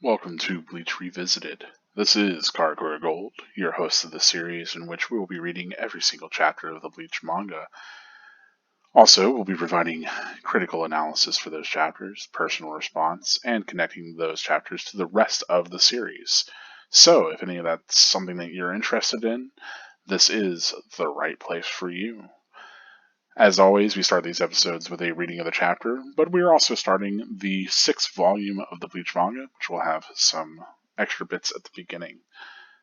Welcome to Bleach Revisited. This is Karakura Gold, your host of the series in which we will be reading every single chapter of the Bleach manga. Also, we'll be providing critical analysis for those chapters, personal response, and connecting those chapters to the rest of the series. So, if any of that's something that you're interested in, this is the right place for you. As always, we start these episodes with a reading of the chapter, but we are also starting the 6th volume of the Bleach manga, which will have some extra bits at the beginning.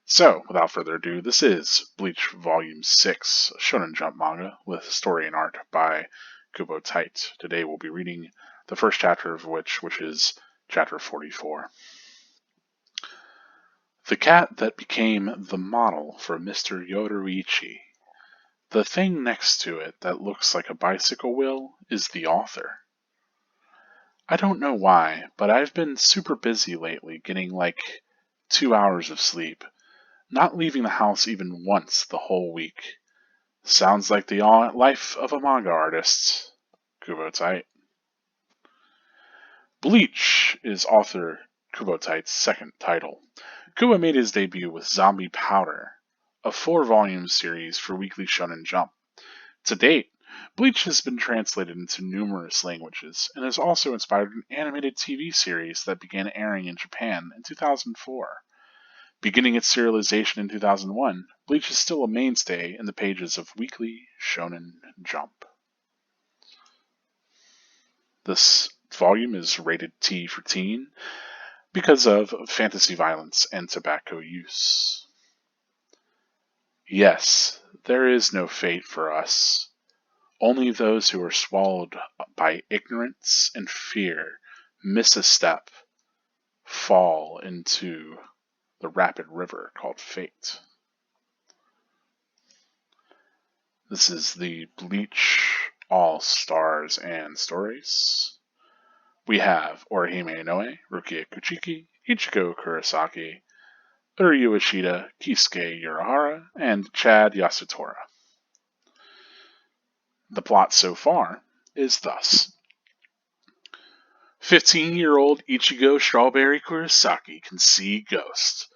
So, without further ado, this is Bleach Volume 6, Shonen Jump manga, with story and art by Kubo Tite. Today we'll be reading the first chapter of which is Chapter 44. The cat that became the model for Mr. Yoruichi. The thing next to it that looks like a bicycle wheel is the author. I don't know why, but I've been super busy lately, getting like 2 hours of sleep, not leaving the house even once the whole week. Sounds like the life of a manga artist. Kubo Tite. Bleach is author Kubo Tite's second title. Kubo made his debut with Zombie Powder, a 4-volume series for Weekly Shonen Jump. To date, Bleach has been translated into numerous languages and has also inspired an animated TV series that began airing in Japan in 2004. Beginning its serialization in 2001, Bleach is still a mainstay in the pages of Weekly Shonen Jump. This volume is rated T for teen because of fantasy violence and tobacco use. Yes, there is no fate for us. Only those who are swallowed by ignorance and fear miss a step, fall into the rapid river called fate. This is the Bleach All Stars and Stories. We have Orihime Inoue, Rukia Kuchiki, Ichigo Kurosaki, Uryu Ishida, Kisuke Urahara, and Chad Yasutora. The plot so far is thus. 15-year-old Ichigo Strawberry Kurosaki can see ghosts.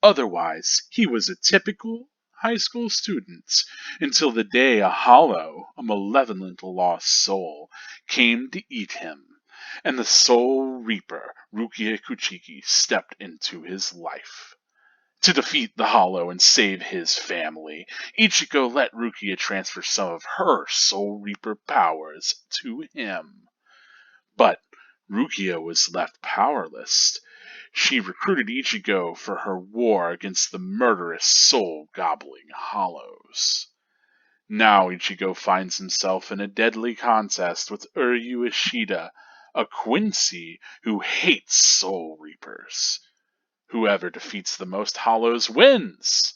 Otherwise, he was a typical high school student until the day a hollow, a malevolent lost soul, came to eat him, and the Soul Reaper, Rukia Kuchiki, stepped into his life. To defeat the Hollow and save his family, Ichigo let Rukia transfer some of her Soul Reaper powers to him. But Rukia was left powerless. She recruited Ichigo for her war against the murderous soul-gobbling Hollows. Now Ichigo finds himself in a deadly contest with Uryu Ishida, a Quincy who hates Soul Reapers. Whoever defeats the most Hollows wins!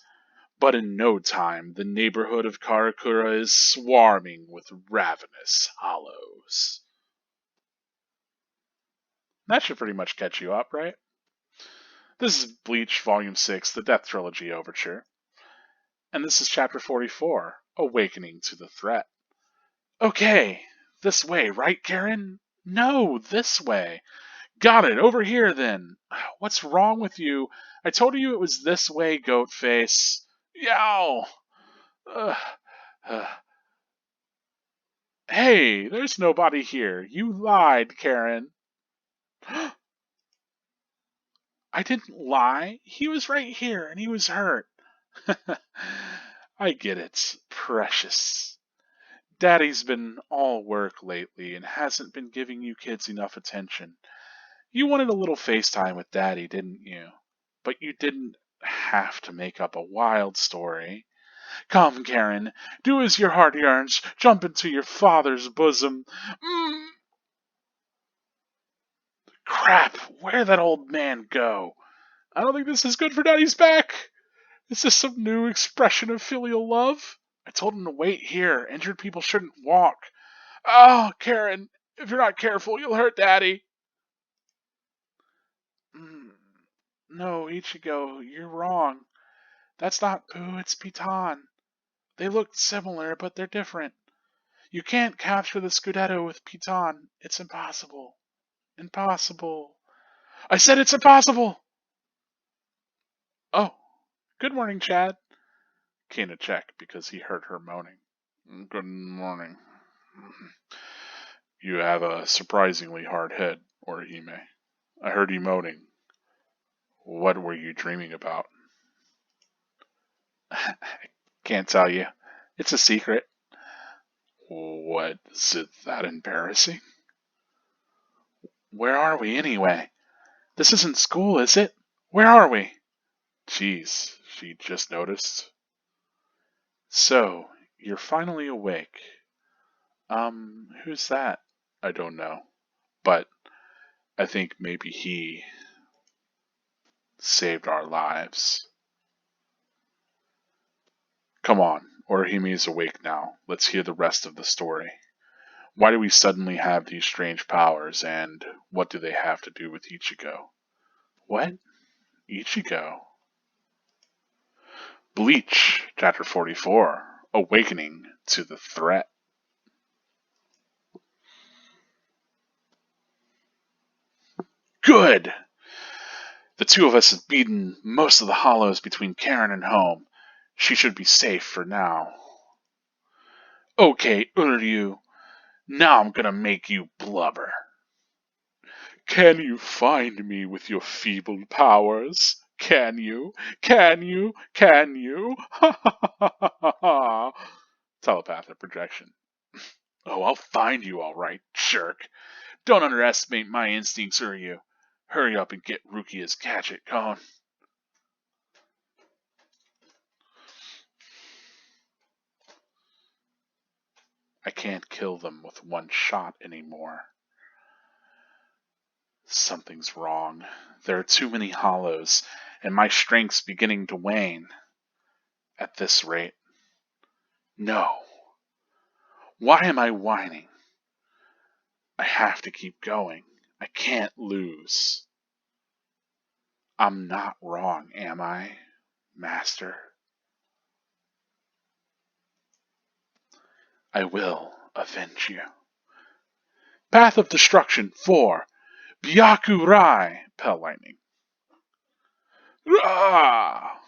But in no time, the neighborhood of Karakura is swarming with ravenous Hollows. That should pretty much catch you up, right? This is Bleach Volume 6, the Death Trilogy Overture. And this is Chapter 44, Awakening to the Threat. Okay, this way, right, Karen? No, this way. Got it, over here then. What's wrong with you? I told you it was this way, goat face. Yow! Hey, there's nobody here. You lied, Karen. I didn't lie. He was right here, and he was hurt. I get it, precious. Daddy's been all work lately and hasn't been giving you kids enough attention. You wanted a little FaceTime with Daddy, didn't you? But you didn't have to make up a wild story. Come, Karen, do as your heart yearns. Jump into your father's bosom. Crap, where'd that old man go? I don't think this is good for Daddy's back. Is this some new expression of filial love? I told him to wait here. Injured people shouldn't walk. Oh, Karen, if you're not careful, you'll hurt Daddy. No, Ichigo, you're wrong. That's not Pooh, it's Piton. They look similar, but they're different. You can't capture the Scudetto with Piton. It's impossible. Impossible. I said it's impossible! Oh, good morning, Chad. Kana checked because he heard her moaning. Good morning. You have a surprisingly hard head, Orihime. I heard you moaning. What were you dreaming about? I can't tell you. It's a secret. What? Is it that embarrassing? Where are we anyway? This isn't school, is it? Where are we? Geez, she just noticed. So, you're finally awake. Who's that? I don't know. But I think maybe he saved our lives. Come on, Orihime awake now. Let's hear the rest of the story. Why do we suddenly have these strange powers, and what do they have to do with Ichigo? What? Ichigo? Bleach, Chapter 44, Awakening to the Threat. Good! The two of us have beaten most of the hollows between Karen and home. She should be safe for now. Okay, Uryu, now I'm gonna make you blubber. Can you find me with your feeble powers? Can you? Can you? Can you? Ha ha ha ha ha! Telepathic projection. Oh, I'll find you all right, jerk. Don't underestimate my instincts, Uryu. Hurry up and get Rukia's gadget going. I can't kill them with one shot anymore. Something's wrong. There are too many hollows, and my strength's beginning to wane. At this rate. No. Why am I whining? I have to keep going. I can't lose. I'm not wrong, am I, Master? I will avenge you. Path of Destruction 4. Byaku Rai. Pell Lightning. Ah!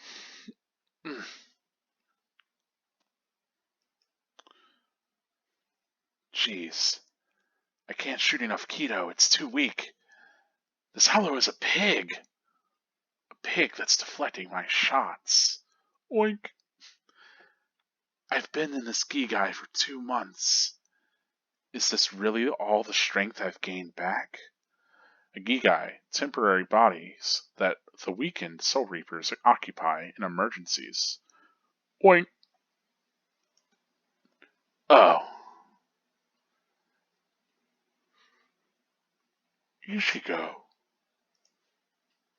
Jeez. I can't shoot enough Keto. It's too weak. This hollow is a pig. A pig that's deflecting my shots. Oink. I've been in this Gigai for 2 months. Is this really all the strength I've gained back? A Gigai, temporary bodies that the weakened Soul Reapers occupy in emergencies. Oink. Oh. Ichigo.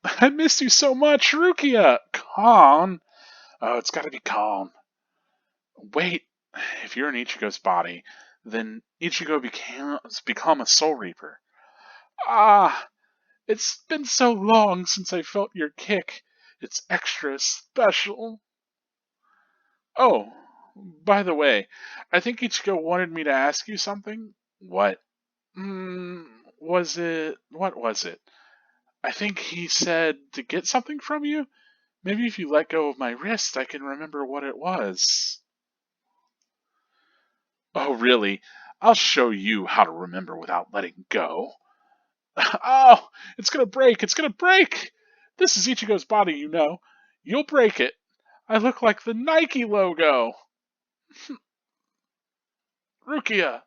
I missed you so much, Rukia! Calm. Oh, it's gotta be calm. Wait, if you're in Ichigo's body, then Ichigo become a Soul Reaper. Ah, it's been so long since I felt your kick. It's extra special. Oh, by the way, I think Ichigo wanted me to ask you something. What? What was it? I think he said to get something from you? Maybe if you let go of my wrist, I can remember what it was. Oh, really? I'll show you how to remember without letting go. Oh, it's gonna break! It's gonna break! This is Ichigo's body, you know. You'll break it. I look like the Nike logo. Rukia,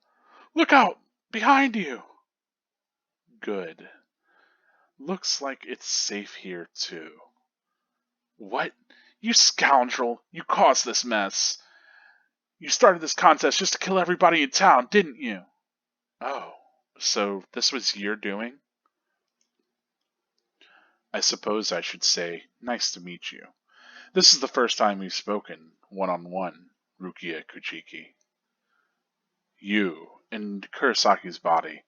look out! Behind you! Good. Looks like it's safe here, too. What? You scoundrel! You caused this mess. You started this contest just to kill everybody in town, didn't you? Oh, so this was your doing? I suppose I should say, nice to meet you. This is the first time we've spoken, one-on-one, Rukia Kuchiki. You, in Kurisaki's body.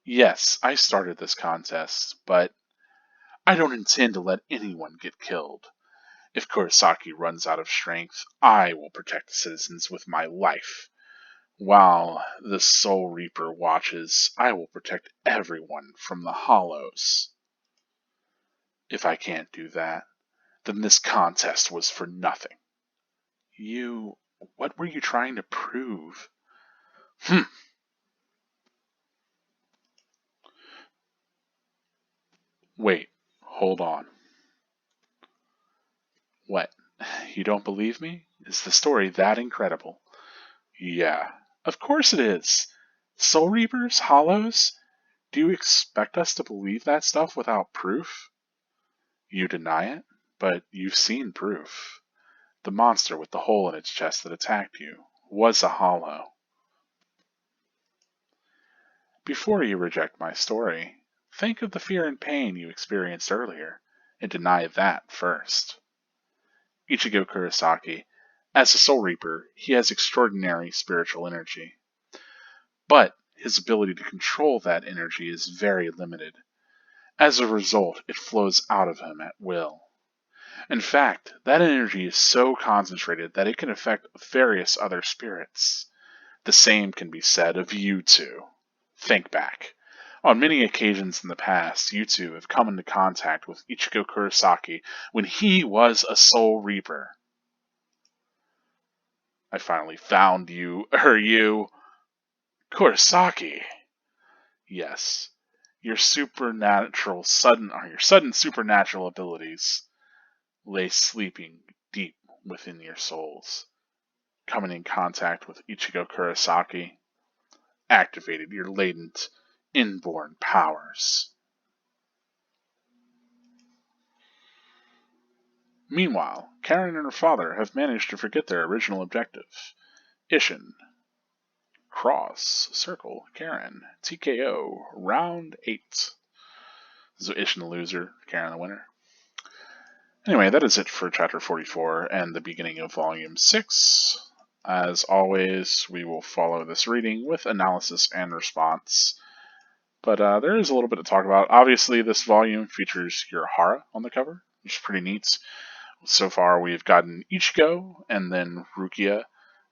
Yes, I started this contest, but I don't intend to let anyone get killed. If Kurosaki runs out of strength, I will protect the citizens with my life. While the Soul Reaper watches, I will protect everyone from the Hollows. If I can't do that, then this contest was for nothing. What were you trying to prove? Hmm. Wait, hold on. What? You don't believe me? Is the story that incredible? Yeah, of course it is. Soul Reapers? Hollows? Do you expect us to believe that stuff without proof? You deny it, but you've seen proof. The monster with the hole in its chest that attacked you was a hollow. Before you reject my story, think of the fear and pain you experienced earlier, and deny that first. Ichigo Kurosaki, as a Soul Reaper, he has extraordinary spiritual energy. But his ability to control that energy is very limited. As a result, it flows out of him at will. In fact, that energy is so concentrated that it can affect various other spirits. The same can be said of you two. Think back. On many occasions in the past, you two have come into contact with Ichigo Kurosaki when he was a Soul Reaper. I finally found you, Uryu. Kurosaki. Yes, your sudden supernatural abilities lay sleeping deep within your souls. Coming in contact with Ichigo Kurosaki activated your latent, inborn powers. Meanwhile, Karen and her father have managed to forget their original objective. Ishin. Cross. Circle. Karen. TKO. Round 8. So Ishin the loser, Karen the winner. Anyway, that is it for Chapter 44 and the beginning of Volume 6. As always, we will follow this reading with analysis and response. But there is a little bit to talk about. Obviously, this volume features Urahara on the cover, which is pretty neat. So far, we've gotten Ichigo, and then Rukia,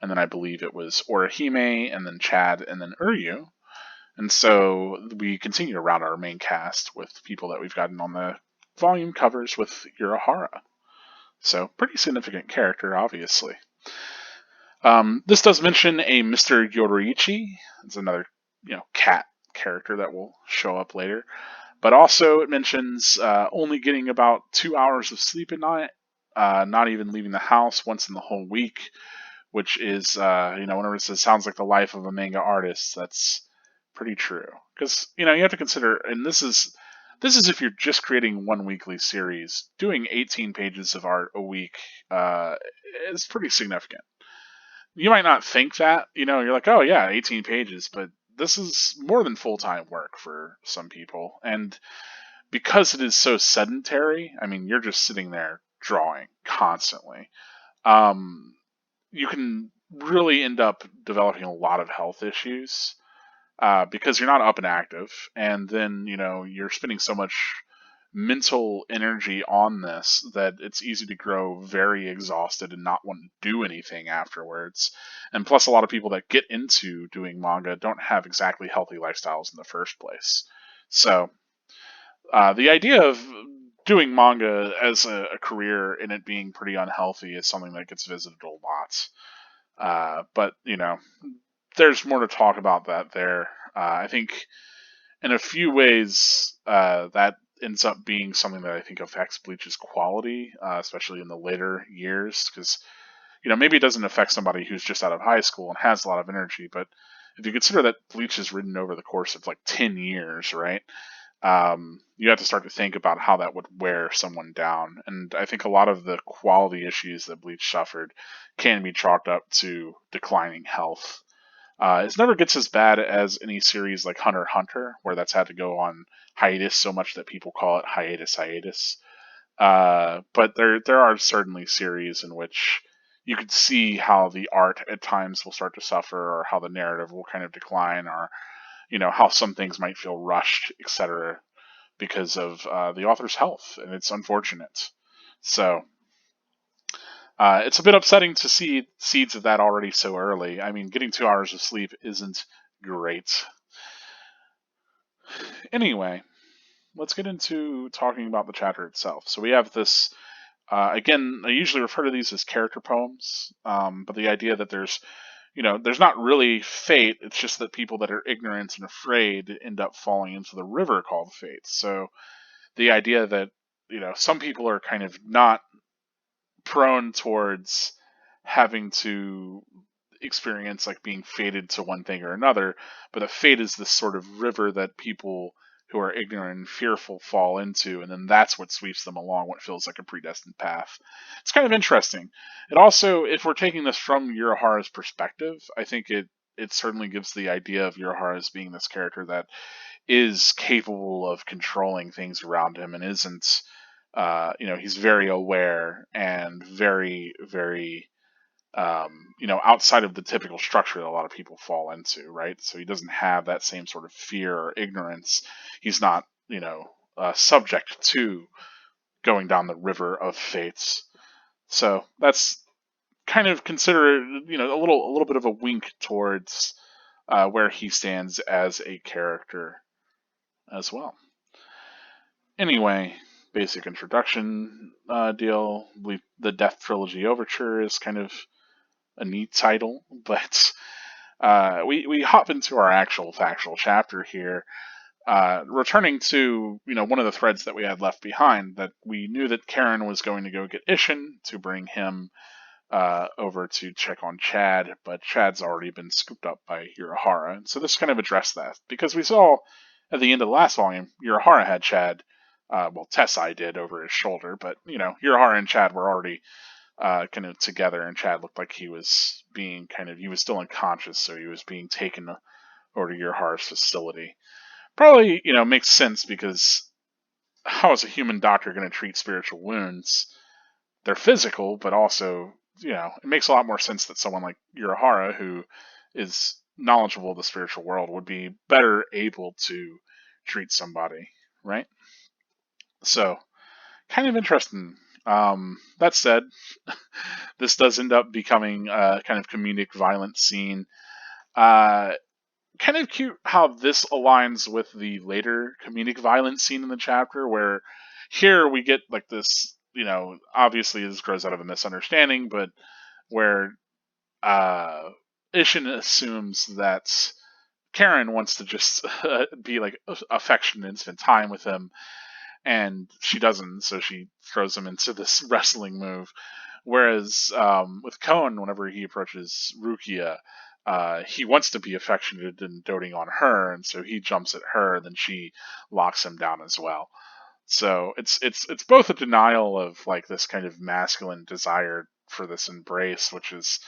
and then I believe it was Orihime, and then Chad, and then Uryu. And so we continue to round our main cast with people that we've gotten on the volume covers with Urahara. So, pretty significant character, obviously. This does mention a Mr. Yoriichi. It's another, cat character that will show up later. But also, it mentions only getting about 2 hours of sleep at night, not even leaving the house once in the whole week, which is, whenever it says sounds like the life of a manga artist, that's pretty true. Because, you have to consider, and this is if you're just creating one weekly series, doing 18 pages of art a week is pretty significant. You might not think that, you're like, oh yeah, 18 pages, but this is more than full-time work for some people. And because it is so sedentary, I mean, you're just sitting there drawing constantly. You can really end up developing a lot of health issues because you're not up and active. And then, you're spending so much mental energy on this that it's easy to grow very exhausted and not want to do anything afterwards. And plus, a lot of people that get into doing manga don't have exactly healthy lifestyles in the first place. So the idea of doing manga as a career and it being pretty unhealthy is something that gets visited a lot. But, there's more to talk about that there. I think in a few ways that ends up being something that I think affects Bleach's quality, especially in the later years, because maybe it doesn't affect somebody who's just out of high school and has a lot of energy, but if you consider that Bleach is written over the course of like 10 years, right? You have to start to think about how that would wear someone down, and I think a lot of the quality issues that Bleach suffered can be chalked up to declining health. It never gets as bad as any series like Hunter x Hunter, where that's had to go on hiatus so much that people call it hiatus. But there are certainly series in which you could see how the art at times will start to suffer, or how the narrative will kind of decline, or how some things might feel rushed, etc., because of the author's health, and it's unfortunate. So it's a bit upsetting to see seeds of that already so early. I mean, getting 2 hours of sleep isn't great. Anyway, let's get into talking about the chapter itself. So we have this. Again, I usually refer to these as character poems, but the idea that there's not really fate. It's just that people that are ignorant and afraid end up falling into the river called fate. So the idea that some people are kind of not prone towards having to experience like being fated to one thing or another, but that fate is this sort of river that people who are ignorant and fearful fall into, and then that's what sweeps them along what feels like a predestined path. It's kind of interesting. It also, if we're taking this from Urahara's perspective, I think it certainly gives the idea of Urahara as being this character that is capable of controlling things around him and isn't he's very aware and very, very, outside of the typical structure that a lot of people fall into, right? So he doesn't have that same sort of fear or ignorance. He's not, subject to going down the river of fates. So that's kind of considered, a little bit of a wink towards where he stands as a character as well. Anyway, basic introduction deal. The Death Trilogy Overture is kind of a neat title, but we hop into our actual factual chapter here, returning to one of the threads that we had left behind. That we knew that Karen was going to go get Ishin to bring him over to check on Chad, but Chad's already been scooped up by Urahara, and so this kind of addressed that because we saw at the end of the last volume Urahara had Chad. Tessai did over his shoulder, but Urahara and Chad were already kind of together, and Chad looked like he was he was still unconscious, so he was being taken over to Urahara's facility. Probably, makes sense because how is a human doctor going to treat spiritual wounds? They're physical, but also, it makes a lot more sense that someone like Urahara, who is knowledgeable of the spiritual world, would be better able to treat somebody, right? So, kind of interesting. That said, this does end up becoming a kind of comedic violent scene. Kind of cute how this aligns with the later comedic violence scene in the chapter, where here we get like this, obviously this grows out of a misunderstanding, but where Ishin assumes that Karen wants to just be like affectionate and spend time with him, and she doesn't, so she throws him into this wrestling move. Whereas with Koan, whenever he approaches Rukia, he wants to be affectionate and doting on her, and so he jumps at her, then she locks him down as well. So it's both a denial of like this kind of masculine desire for this embrace, which is,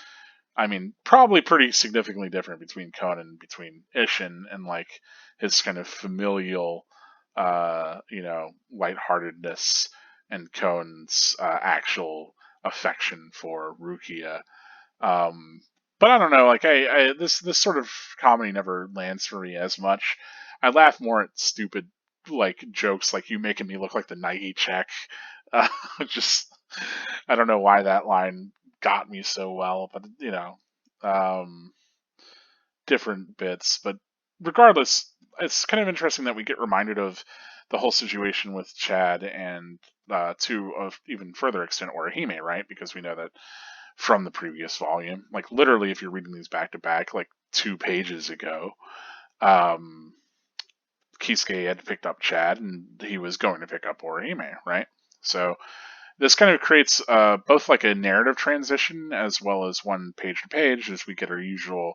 I mean, probably pretty significantly different between Koan and between Ishin, and like his kind of familial lightheartedness, and Koan's actual affection for Rukia. But I don't know, like this sort of comedy never lands for me as much. I laugh more at stupid like jokes like you making me look like the Nike check. Uh, just I don't know why that line got me so well, but um, different bits. But regardless, it's kind of interesting that we get reminded of the whole situation with Chad and to a even further extent Orihime, right? Because we know that from the previous volume, like literally, if you're reading these back to back, like 2 pages ago, um, Kisuke had picked up Chad and he was going to pick up Orihime, right? So this kind of creates both like a narrative transition as well as one page to page, as we get our usual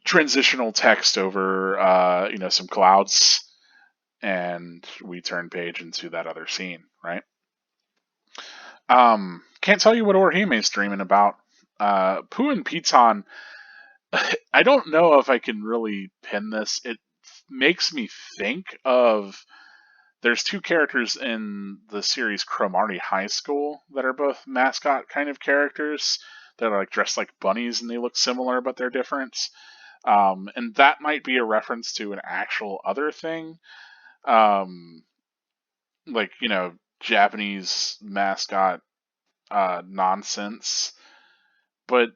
transitional text over some clouds, and we turn page into that other scene, right? Can't tell you what Orihime's dreaming about. Pooh and Piton, I don't know if I can really pin this. It makes me think of, there's 2 characters in the series Cromartie High School that are both mascot kind of characters. They're like dressed like bunnies and they look similar, but they're different. And that might be a reference to an actual other thing. Like, Japanese mascot nonsense. But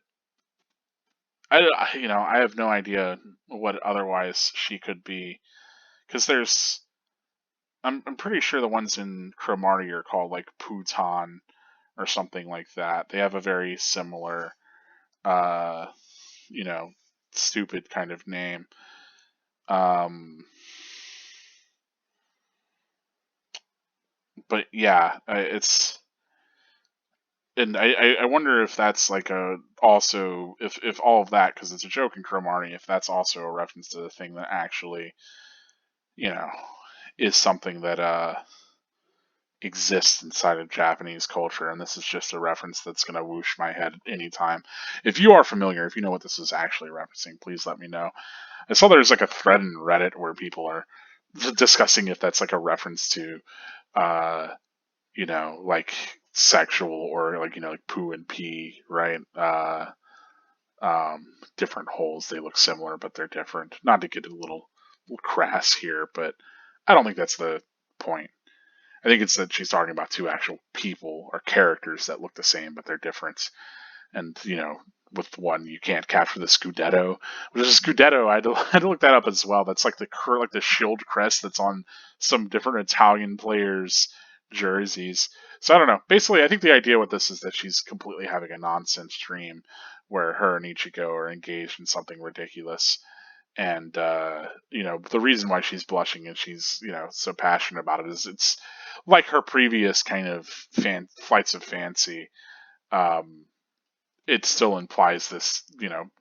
I have no idea what otherwise she could be. Because there's I'm pretty sure the ones in Cromartie are called like Putan or something like that. They have a very similar, uh, you know, stupid kind of name. Um, but yeah, it's and I wonder if that's like a also if all of that because it's a joke in Cromartie if that's also a reference to the thing that actually you know is something that exists inside of Japanese culture, and this is just a reference that's going to whoosh my head anytime. If you are familiar, if you know what this is actually referencing, please let me know. I saw there's like a thread in Reddit where people are discussing if that's like a reference to, uh, like sexual or like like poo and pee, right? Different holes. They look similar, but they're different. Not to get a little crass here, but I don't think that's the point. I think it's that she's talking about two actual people or characters that look the same, but they're different. And, with one, you can't capture the Scudetto. Which is a Scudetto, I had to look that up as well. That's like the shield crest that's on some different Italian players' jerseys. So I don't know. Basically, I think the idea with this is that she's completely having a nonsense dream where her and Ichigo are engaged in something ridiculous and the reason why she's blushing and she's so passionate about it is it's like her previous kind of flights of fancy. um it still implies this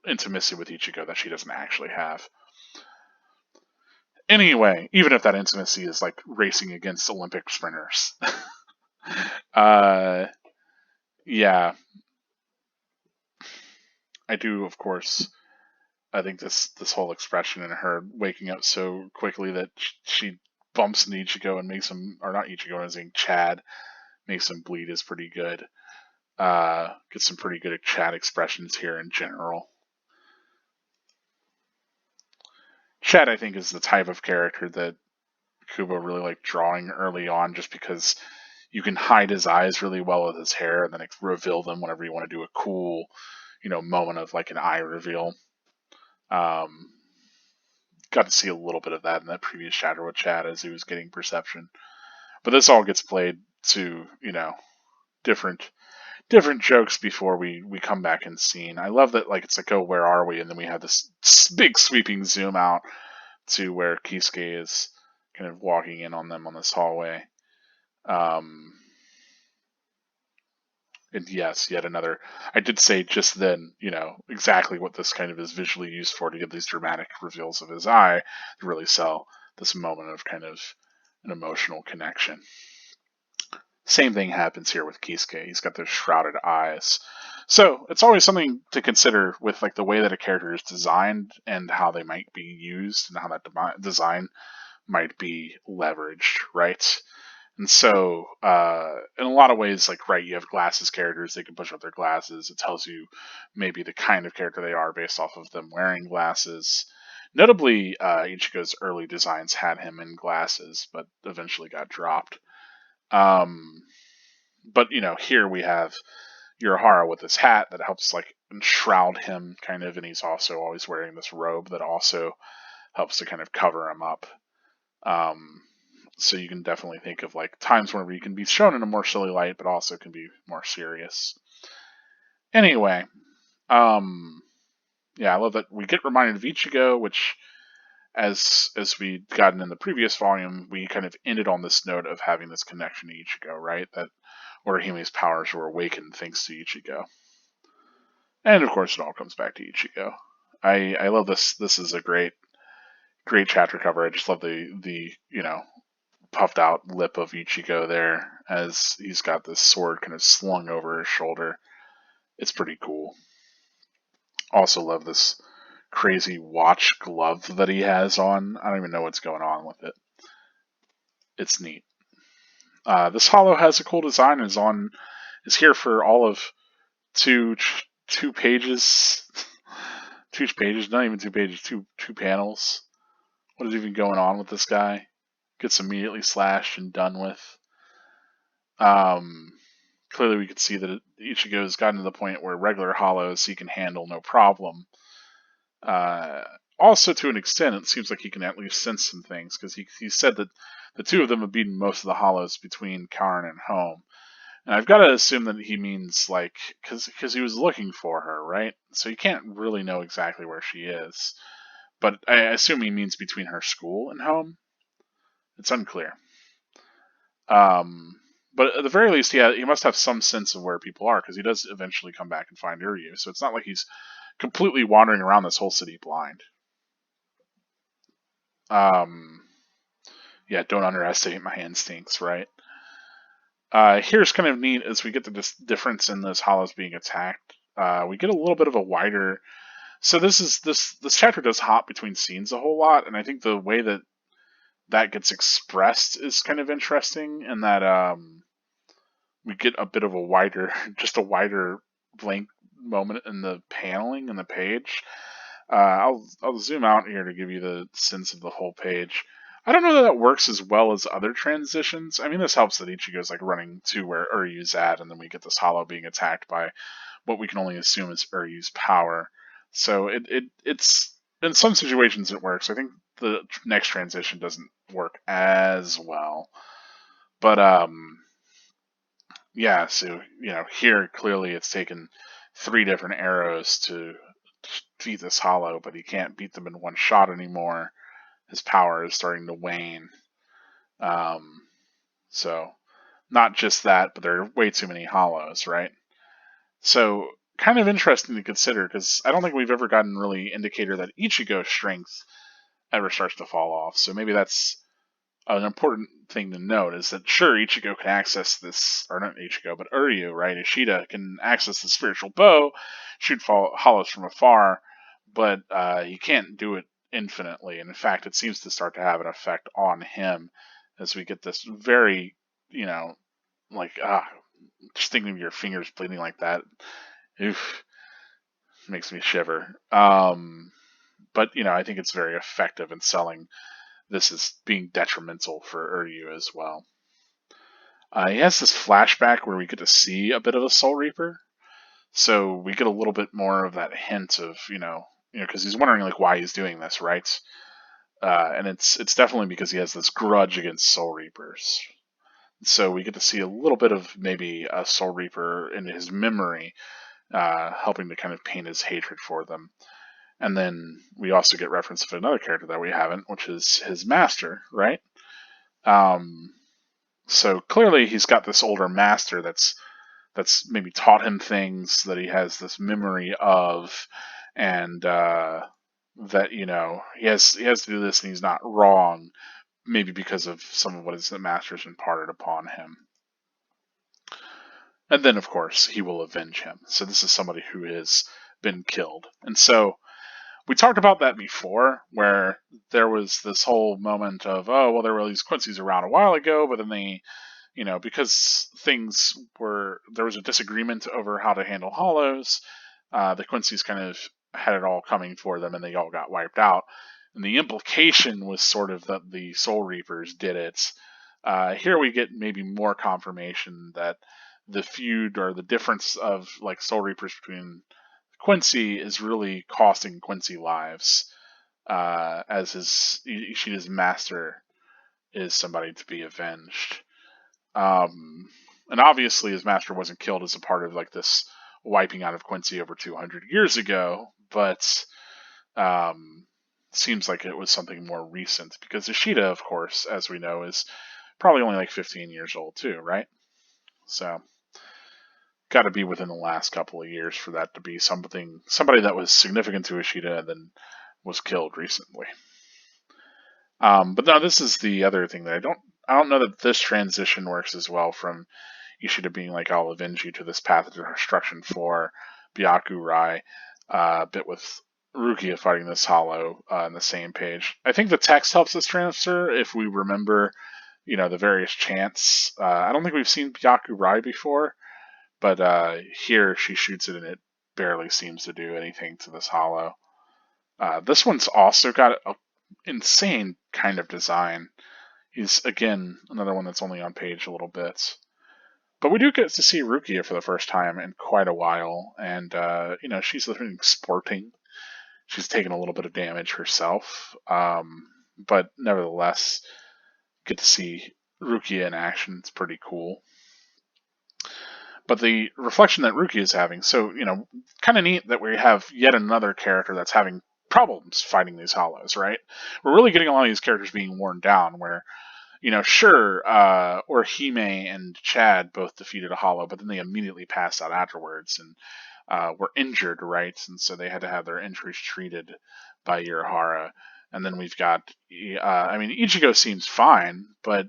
intimacy with Ichigo that she doesn't actually have anyway, even if that intimacy is like racing against Olympic sprinters. uh yeah, I do, of course. I think this whole expression in her waking up so quickly that she bumps into Ichigo and makes him, or not Ichigo, I'm saying Chad, makes him bleed is pretty good. Gets some pretty good Chad expressions here in general. Chad, I think, is the type of character that Kubo really liked drawing early on, just because you can hide his eyes really well with his hair, and then reveal them whenever you want to do a cool, moment of like an eye reveal. Um, Got to see a little bit of that in that previous chapter with Chad as he was getting perception. But this all gets played to, different different jokes before we come back in scene. I love that, like, it's like, oh, where are we? And then we have this big sweeping zoom out to where Kisuke is kind of walking in on them on this hallway. Um, and yes, yet another. I did say just then, exactly what this kind of is visually used for, to give these dramatic reveals of his eye to really sell this moment of kind of an emotional connection. Same thing happens here with Kisuke. He's got those shrouded eyes. So it's always something to consider with like the way that a character is designed and how they might be used and how that design might be leveraged, right? And so, in a lot of ways, like, right, you have glasses characters, they can push up their glasses. It tells you maybe the kind of character they are based off of them wearing glasses. Notably, Ichigo's early designs had him in glasses, but eventually got dropped. Um, but, here we have Urahara with his hat that helps, like, enshroud him, kind of, and he's also always wearing this robe that also helps to kind of cover him up. Um, so you can definitely think of like times where you can be shown in a more silly light, but also can be more serious. Anyway, yeah, I love that we get reminded of Ichigo, which, as we gotten in the previous volume, we kind of ended on this note of having this connection to Ichigo, right? That Orihime's powers were awakened thanks to Ichigo, and of course, it all comes back to Ichigo. I love this. This is a great chapter cover. I just love the puffed out lip of Ichigo there as he's got this sword kind of slung over his shoulder. It's pretty cool. Also love this crazy watch glove that he has on. I don't even know what's going on with it. It's neat. This hollow has a cool design. Is here for all of two pages. Two pages, not even 2 pages, two panels. What is even going on with this guy? Gets immediately slashed and done with. Um, Clearly we could see that Ichigo's gotten to the point where regular hollows he can handle no problem. also, to an extent, it seems like he can at least sense some things, because he said that the two of them have beaten most of the hollows between Karn and home. And I've got to assume that he means, like, because he was looking for her, right? So you can't really know exactly where she is. But I assume he means between her school and home. It's unclear. But at the very least, he must have some sense of where people are, because he does eventually come back and find Uryu. So it's not like he's completely wandering around this whole city blind. Yeah, don't underestimate my instincts, right? Here's kind of neat as we get the difference in those hollows being attacked. We get a little bit of a wider. So this chapter does hop between scenes a whole lot, and I think the way that gets expressed is kind of interesting, in that we get a bit of a wider, just a wider blank moment in the paneling in the page. I'll zoom out here to give you the sense of the whole page. I don't know that that works as well as other transitions. I mean, this helps that Ichigo's like running to where Uryu's at, and then we get this hollow being attacked by what we can only assume is Uryu's power. So it's in some situations it works. I think the next transition doesn't work as well, but yeah. So here clearly it's taken 3 different arrows to defeat this hollow, but he can't beat them in one shot anymore. His power is starting to wane. Um, so not just that, but there are way too many hollows, right? So kind of interesting to consider, because I don't think we've ever gotten really indicator that Ichigo's strength ever starts to fall off. So maybe that's an important thing to note, is that sure, Ichigo can access this, or not Ichigo, but Uryu, right? Ishida can access the spiritual bow, shoot hollows from afar, but he can't do it infinitely. And in fact, it seems to start to have an effect on him as we get this very, like, just thinking of your fingers bleeding like that, oof, makes me shiver. But I think it's very effective in selling this as being detrimental for Uryu as well. He has this flashback where we get to see a bit of a Soul Reaper, so we get a little bit more of that hint of because he's wondering like why he's doing this, right? And it's definitely because he has this grudge against Soul Reapers. So we get to see a little bit of maybe a Soul Reaper in his memory, helping to kind of paint his hatred for them. And then we also get reference of another character that we haven't, which is his master, right? So clearly he's got this older master that's maybe taught him things that he has this memory of, and that he has to do this and he's not wrong, maybe because of some of what his master's imparted upon him. And then of course he will avenge him. So this is somebody who has been killed, and so we talked about that before, where there was this whole moment of, oh, well, there were these Quincy's around a while ago, but then they, because there was a disagreement over how to handle hollows, the Quincy's kind of had it all coming for them, and they all got wiped out. And the implication was sort of that the Soul Reapers did it. Here we get maybe more confirmation that the feud or the difference of like Soul Reapers between Quincy is really costing Quincy lives, as Ishida's master is somebody to be avenged. And obviously his master wasn't killed as a part of like this wiping out of Quincy over 200 years ago, but seems like it was something more recent, because Ishida, of course, as we know, is probably only like 15 years old too, right? So got to be within the last couple of years for that to be somebody that was significant to Ishida and then was killed recently. But now this is the other thing that I don't know that this transition works as well, from Ishida being like, I'll avenge you, to this path of destruction for Byakurai, bit with Rukia fighting this hollow on the same page. I think the text helps us transfer if we remember, the various chants. I don't think we've seen Byakurai before, but here she shoots it and it barely seems to do anything to this hollow. This one's also got an insane kind of design. He's, again, another one that's only on page a little bit. But we do get to see Rukia for the first time in quite a while, and, she's looking sporting. She's taken a little bit of damage herself, but nevertheless, get to see Rukia in action. It's pretty cool. But the reflection that Rukia is having, so, kind of neat that we have yet another character that's having problems fighting these hollows, right? We're really getting a lot of these characters being worn down, where, sure, Orihime and Chad both defeated a hollow, but then they immediately passed out afterwards and were injured, right? And so they had to have their injuries treated by Urahara. And then we've got, Ichigo seems fine, but,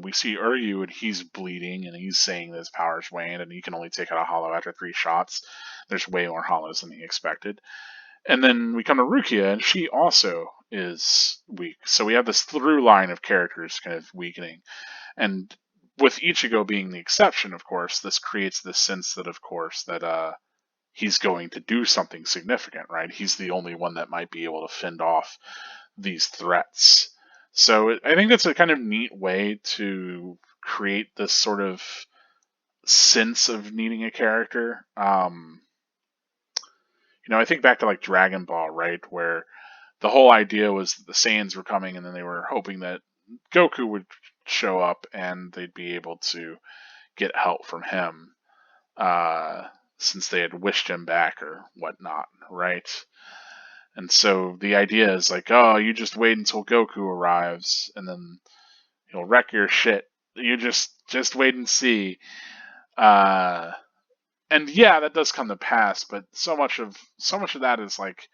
we see Uryu and he's bleeding and he's saying that his power's waned and he can only take out a hollow after 3 shots. There's way more hollows than he expected. And then we come to Rukia and she also is weak. So we have this through line of characters kind of weakening. And with Ichigo being the exception, of course, this creates this sense that, of course, that he's going to do something significant, right? He's the only one that might be able to fend off these threats. So I think that's a kind of neat way to create this sort of sense of needing a character. I think back to like Dragon Ball, right, where the whole idea was that the Saiyans were coming, and then they were hoping that Goku would show up and they'd be able to get help from him, since they had wished him back or whatnot, right? And so the idea is like, oh, you just wait until Goku arrives, and then he'll wreck your shit. You just wait and see. And yeah, that does come to pass, but so much of that is like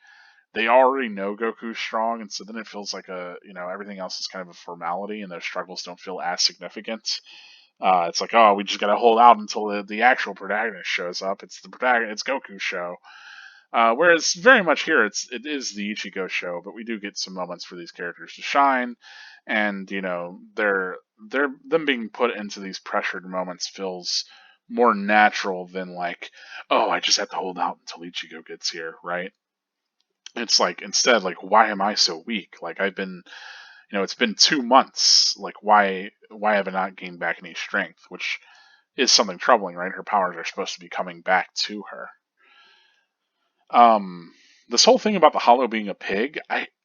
they already know Goku's strong, and so then it feels like everything else is kind of a formality, and those struggles don't feel as significant. It's like, oh, we just gotta hold out until the actual protagonist shows up. It's Goku's show. Whereas very much here, it is the Ichigo show, but we do get some moments for these characters to shine, and them being put into these pressured moments feels more natural than like, oh, I just have to hold out until Ichigo gets here, right? It's like instead, like, why am I so weak? Like I've been, it's been 2 months. Like why have I not gained back any strength? Which is something troubling, right? Her powers are supposed to be coming back to her. This whole thing about the hollow being a pig,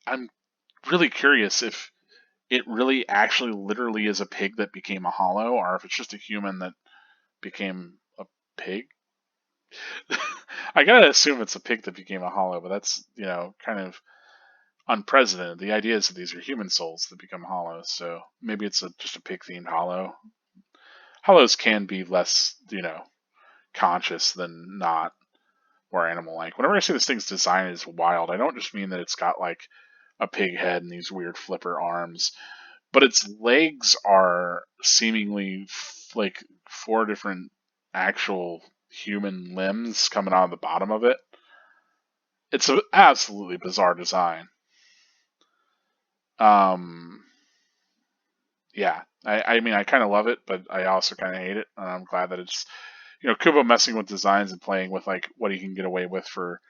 I'm really curious if it really actually literally is a pig that became a hollow, or if it's just a human that became a pig. I gotta assume it's a pig that became a hollow, but that's, kind of unprecedented. The idea is that these are human souls that become hollows, so maybe it's just a pig themed hollow. Hollows can be less, conscious than not, or animal like. Whenever I say this thing's design is wild, I don't just mean that it's got like a pig head and these weird flipper arms, but its legs are seemingly like 4 different actual human limbs coming out of the bottom of it. It's an absolutely bizarre design. Yeah, I kind of love it, but I also kind of hate it, and I'm glad that it's, Kubo messing with designs and playing with like what he can get away with for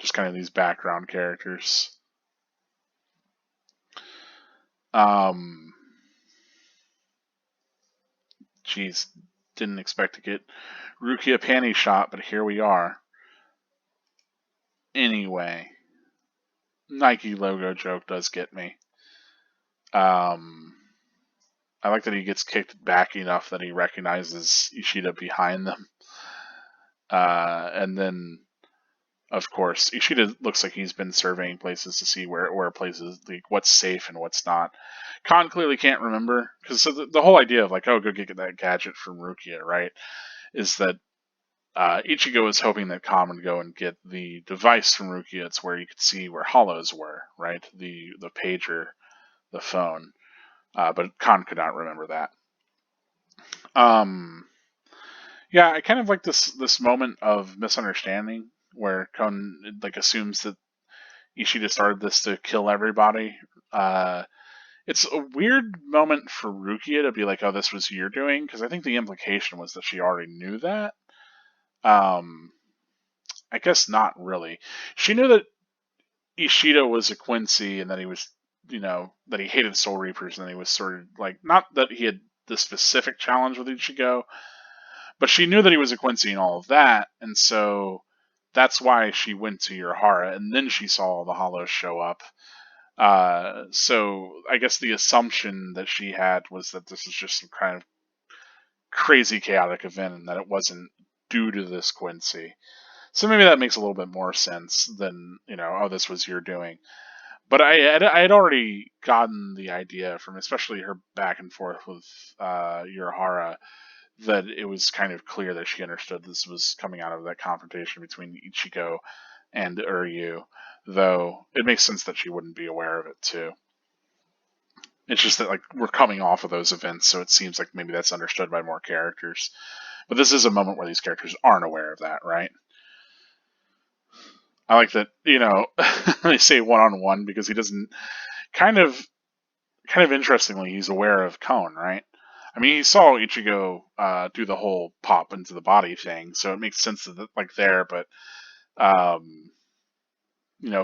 just kind of these background characters. Jeez, didn't expect to get Rukia panty shot, but here we are. Anyway, Nike logo joke does get me. I like that he gets kicked back enough that he recognizes Ishida behind them. And then, of course, Ishida looks like he's been surveying places to see where places, like what's safe and what's not. Khan clearly can't remember, because so the whole idea of like, oh, go get that gadget from Rukia, right, is that Ichigo is hoping that Khan would go and get the device from Rukia. It's where you could see where hollows were, right, the pager, the phone. But Khan could not remember that. Yeah, I kind of like this moment of misunderstanding where Kon like assumes that Ishida started this to kill everybody. It's a weird moment for Rukia to be like, "Oh, this was your doing," because I think the implication was that she already knew that. I guess not really. She knew that Ishida was a Quincy and that he was, that he hated Soul Reapers, and that he was sort of like, not that he had the specific challenge with Ichigo, but she knew that he was a Quincy and all of that, and so that's why she went to Urhara, and then she saw the Hollows show up. So I guess the assumption that she had was that this is just some kind of crazy chaotic event, and that it wasn't due to this Quincy. So maybe that makes a little bit more sense than, oh, this was your doing. But I had already gotten the idea from especially her back and forth with Urahara that it was kind of clear that she understood this was coming out of that confrontation between Ichigo and Uryu, though it makes sense that she wouldn't be aware of it too. It's just that, like, we're coming off of those events, so it seems like maybe that's understood by more characters. But this is a moment where these characters aren't aware of that, right? I like that, they say one-on-one because he doesn't kind of interestingly, he's aware of Kon, right? I mean, he saw Ichigo do the whole pop into the body thing, so it makes sense that, like, there, but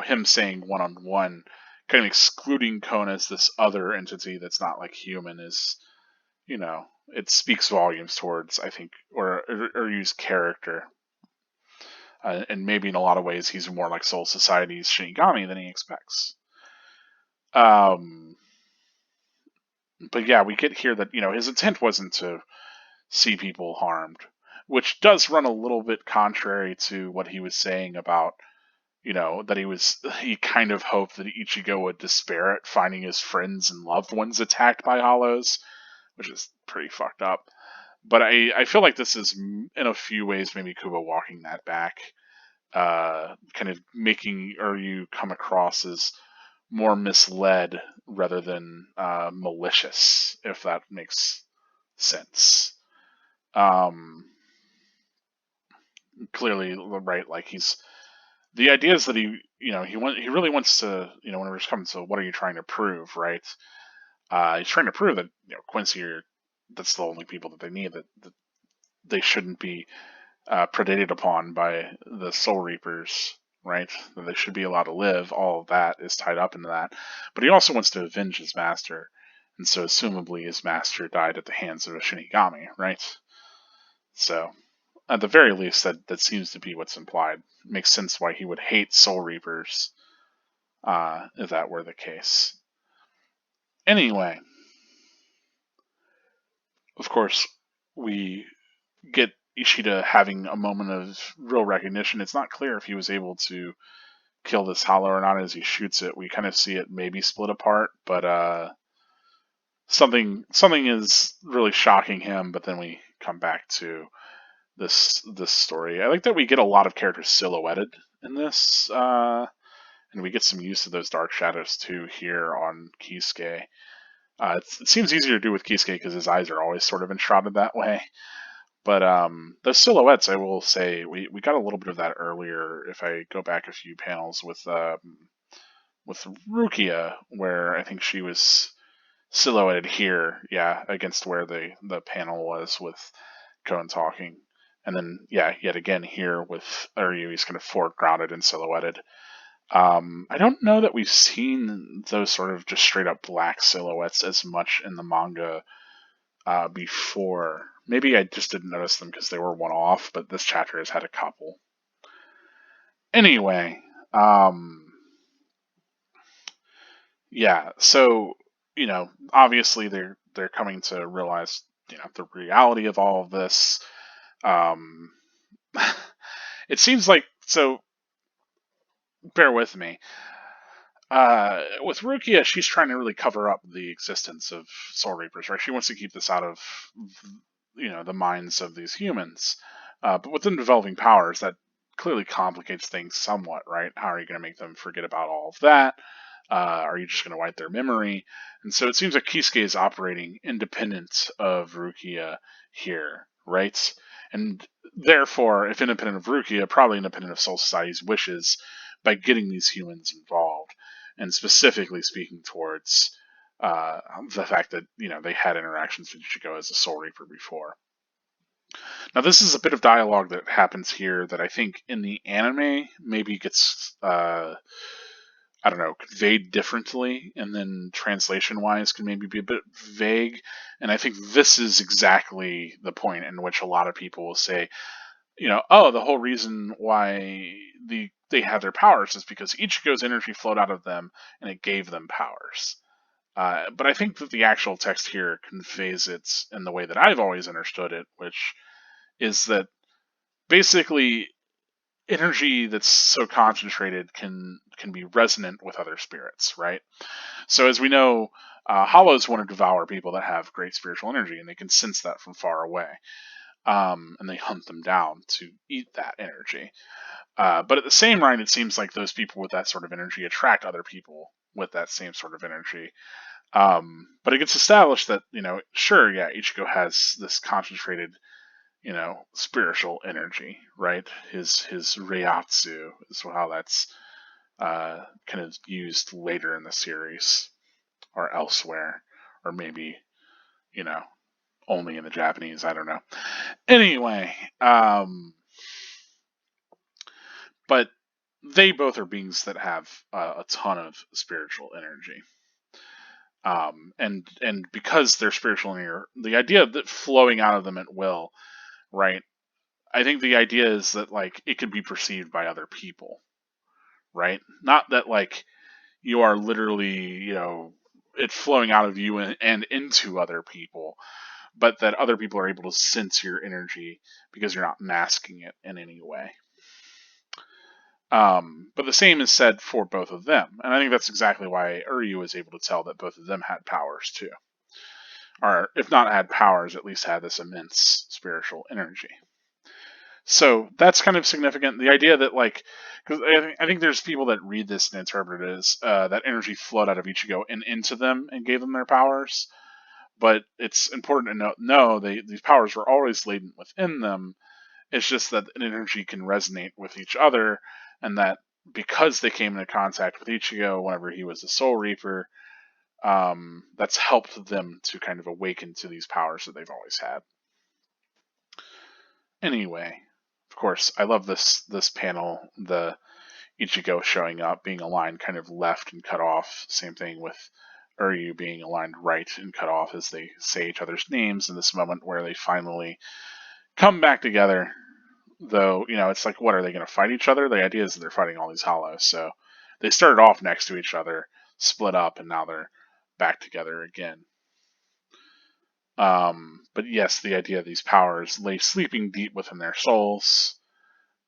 him saying one-on-one, kind of excluding Kon as this other entity that's not like human is, it speaks volumes towards, I think, or use character. And maybe in a lot of ways he's more like Soul Society's Shinigami than he expects. But yeah, we get here that, his intent wasn't to see people harmed, which does run a little bit contrary to what he was saying about, that he kind of hoped that Ichigo would despair at finding his friends and loved ones attacked by Hollows, which is pretty fucked up. But I feel like this is, in a few ways, maybe Kubo walking that back, kind of making Uryu come across as more misled rather than malicious, if that makes sense. Clearly, right? Like, the idea is that he really wants to, whenever it's coming to what are you trying to prove, right? He's trying to prove that Quincy that's the only people that they need, that they shouldn't be predated upon by the Soul Reapers, right? That they should be allowed to live. All of that is tied up into that. But he also wants to avenge his master, and so assumably his master died at the hands of a Shinigami, right? So, at the very least, that seems to be what's implied. It makes sense why he would hate Soul Reapers, if that were the case. Anyway, of course, we get Ishida having a moment of real recognition. It's not clear if he was able to kill this hollow or not as he shoots it. We kind of see it maybe split apart, but something is really shocking him. But then we come back to this story. I like that we get a lot of characters silhouetted in this, and we get some use of those dark shadows too here on Kisuke. It seems easier to do with Kisuke because his eyes are always sort of enshrouded that way. But the silhouettes, I will say, we got a little bit of that earlier. If I go back a few panels with Rukia, where I think she was silhouetted here, yeah, against where the panel was with Kon talking, and then yet again here with Uryu, he's kind of foregrounded and silhouetted. I don't know that we've seen those sort of just straight up black silhouettes as much in the manga before. Maybe I just didn't notice them because they were one off, but this chapter has had a couple. Anyway, yeah, so, obviously they're coming to realize, the reality of all of this. It seems like, so bear with me. With Rukia, she's trying to really cover up the existence of Soul Reapers, right? She wants to keep this out of, the minds of these humans. But with them developing powers, that clearly complicates things somewhat, right? How are you going to make them forget about all of that? Are you just going to wipe their memory? And so it seems like Kisuke is operating independent of Rukia here, right? And therefore, if independent of Rukia, probably independent of Soul Society's wishes by getting these humans involved. And specifically speaking towards the fact that, they had interactions with Ichigo as a Soul Reaper before. Now, this is a bit of dialogue that happens here that I think in the anime maybe gets, conveyed differently, and then translation-wise can maybe be a bit vague. And I think this is exactly the point in which a lot of people will say, the whole reason why they have their powers is because Ichigo's energy flowed out of them and it gave them powers. But I think that the actual text here conveys it in the way that I've always understood it, which is that basically energy that's so concentrated can be resonant with other spirits, right? So as we know, hollows want to devour people that have great spiritual energy, and they can sense that from far away, and they hunt them down to eat that energy. But at the same time, it seems like those people with that sort of energy attract other people with that same sort of energy. But it gets established that, sure, yeah, Ichigo has this concentrated, spiritual energy, right? His Reiatsu is how that's kind of used later in the series or elsewhere, or maybe, you know, only in the Japanese. I don't know. Anyway, but they both are beings that have a ton of spiritual energy. And because they're spiritual energy, the idea that flowing out of them at will, right? I think the idea is that like it could be perceived by other people, right? Not that like you are literally, it flowing out of you and into other people, but that other people are able to sense your energy because you're not masking it in any way. But the same is said for both of them, and I think that's exactly why Uryu was able to tell that both of them had powers too, or if not had powers, at least had this immense spiritual energy. So that's kind of significant. The idea that like, because I think there's people that read this and interpret it as that energy flowed out of Ichigo and into them and gave them their powers. But it's important to note, no, these powers were always latent within them. It's just that an energy can resonate with each other, and that because they came into contact with Ichigo whenever he was a Soul Reaper, that's helped them to kind of awaken to these powers that they've always had. Anyway, of course, I love this panel, the Ichigo showing up, being aligned kind of left and cut off. Same thing with Uryu being aligned right and cut off as they say each other's names in this moment where they finally come back together. Though, it's like, what, are they going to fight each other? The idea is that they're fighting all these hollows. So they started off next to each other, split up, and now they're back together again. But yes, the idea of these powers lay sleeping deep within their souls,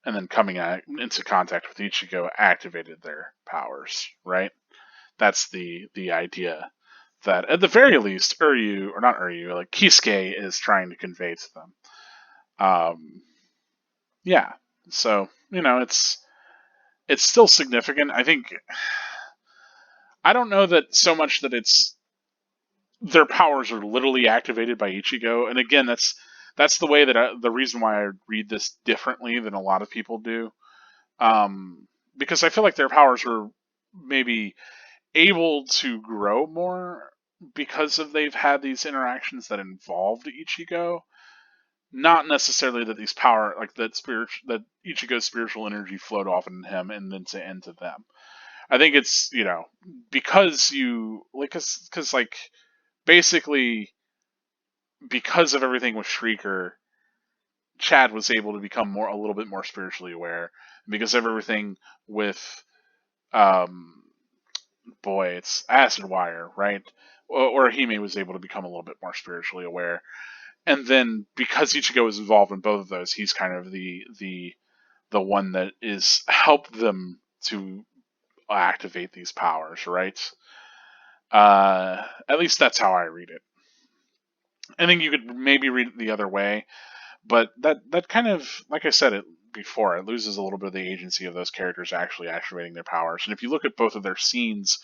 and then coming into contact with Ichigo activated their powers, right? That's the idea that, at the very least, Uryu, or not Uryu, like Kisuke is trying to convey to them. Yeah, so, it's still significant. I don't know that so much that it's their powers are literally activated by Ichigo, and again, that's the way that the reason why I read this differently than a lot of people do, because I feel like their powers are maybe able to grow more because of they've had these interactions that involved Ichigo. Not necessarily that these power, like that Ichigo's spiritual energy flowed off into him and then into them. I think it's because you like because like basically because of everything with Shrieker, Chad was able to become a little bit more spiritually aware. Because of everything with um it's Acid Wire, right? Or Hime was able to become a little bit more spiritually aware. And then because Ichigo is involved in both of those, he's kind of the one that is helped them to activate these powers, right? At least that's how I read it. I think you could maybe read it the other way, but that kind of, like I said it before, it loses a little bit of the agency of those characters actually activating their powers. And if you look at both of their scenes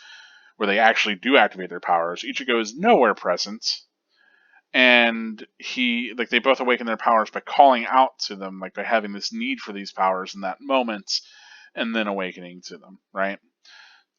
where they actually do activate their powers, Ichigo is nowhere present, and they both awaken their powers by calling out to them, like by having this need for these powers in that moment, and then awakening to them, right?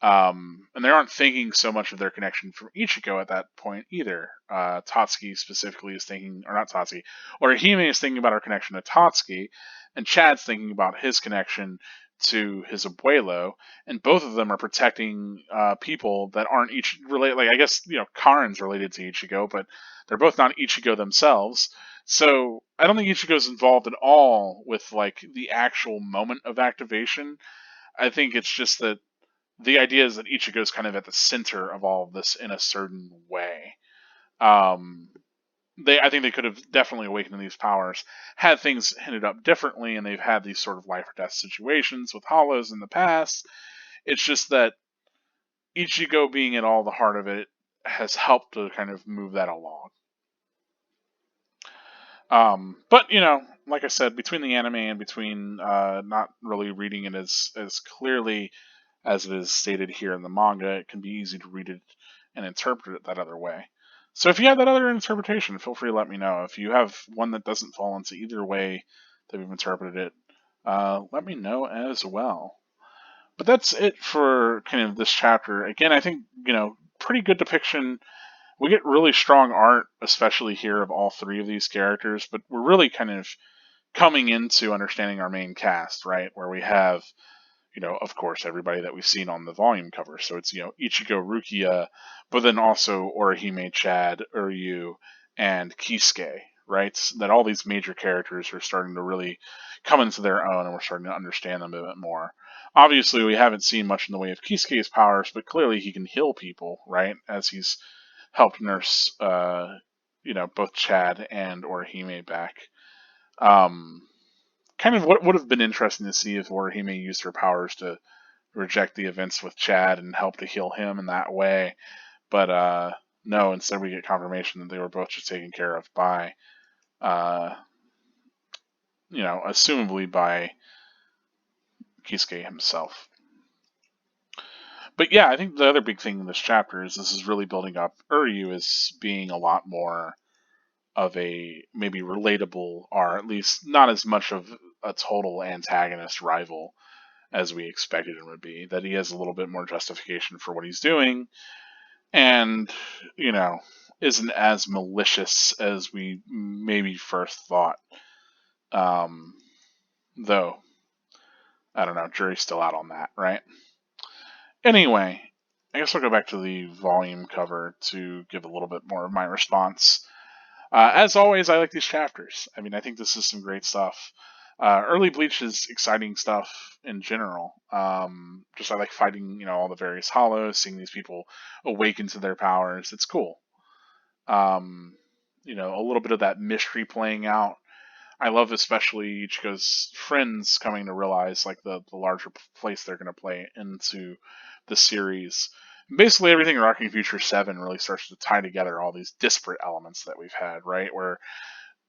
And they aren't thinking so much of their connection from Ichigo at that point either. Tatsuki specifically is thinking, or not Tatsuki, or Hime is thinking about her connection to Tatsuki, and Chad's thinking about his connection to his abuelo, and both of them are protecting people that aren't each related. Like, I guess, Karen's related to Ichigo, but they're both not Ichigo themselves. So I don't think Ichigo's involved at all with like the actual moment of activation. I think it's just that the idea is that Ichigo's kind of at the center of all of this in a certain way. Um, I think they could have definitely awakened these powers had things ended up differently, and they've had these sort of life or death situations with hollows in the past. It's just that Ichigo being at all the heart of it has helped to kind of move that along. But like I said, between the anime and between not really reading it as clearly as it is stated here in the manga, it can be easy to read it and interpret it that other way. So if you have that other interpretation, feel free to let me know. If you have one that doesn't fall into either way that we've interpreted it, let me know as well. But that's it for kind of this chapter. Again, I think, pretty good depiction. We get really strong art, especially here, of all three of these characters, but we're really kind of coming into understanding our main cast, right? Where we have, of course, everybody that we've seen on the volume cover. So it's, Ichigo, Rukia, but then also Orihime, Chad, Uryu, and Kisuke, right? That all these major characters are starting to really come into their own, and we're starting to understand them a bit more. Obviously, we haven't seen much in the way of Kisuke's powers, but clearly he can heal people, right? As he's helped nurse, both Chad and Orihime back. Kind of what would have been interesting to see if Orihime used her powers to reject the events with Chad and help to heal him in that way. But no, instead we get confirmation that they were both just taken care of by, assumably by Kisuke himself. But yeah, I think the other big thing in this chapter is this is really building up Uryu as being a lot more of a maybe relatable, or at least not as much of a total antagonist rival as we expected him to be. That he has a little bit more justification for what he's doing, and, isn't as malicious as we maybe first thought. Though, I don't know, jury's still out on that, right? Anyway, I guess I'll go back to the volume cover to give a little bit more of my response. As always, I like these chapters. I mean, I think this is some great stuff. Early Bleach is exciting stuff in general. Just I like fighting, all the various hollows, seeing these people awaken to their powers. It's cool. A little bit of that mystery playing out. I love especially Ichigo's friends coming to realize like the larger place they're going to play into the series. Basically, everything in Rocking Future 7 really starts to tie together all these disparate elements that we've had, right? Where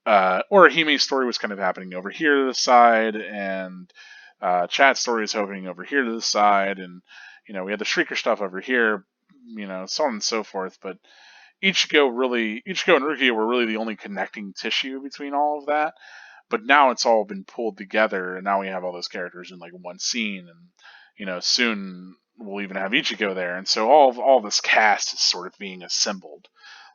Orihime's story was kind of happening over here to the side, and Chad's story is happening over here to the side, and we had the Shrieker stuff over here, so on and so forth. But Ichigo and Rukia were really the only connecting tissue between all of that. But now it's all been pulled together, and now we have all those characters in like one scene, and soon we'll even have Ichigo there, and so all this cast is sort of being assembled.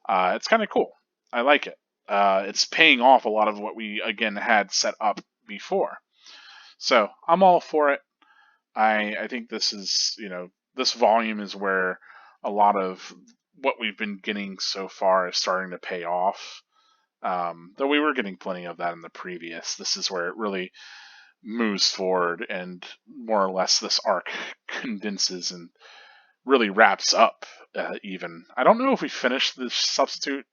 It's kind of cool. I like it. It's paying off a lot of what we again had set up before. So I'm all for it. I think this is this volume is where a lot of what we've been getting so far is starting to pay off. Though we were getting plenty of that in the previous. This is where it really moves forward, and more or less this arc condenses and really wraps up. Even I don't know if we finished the substitute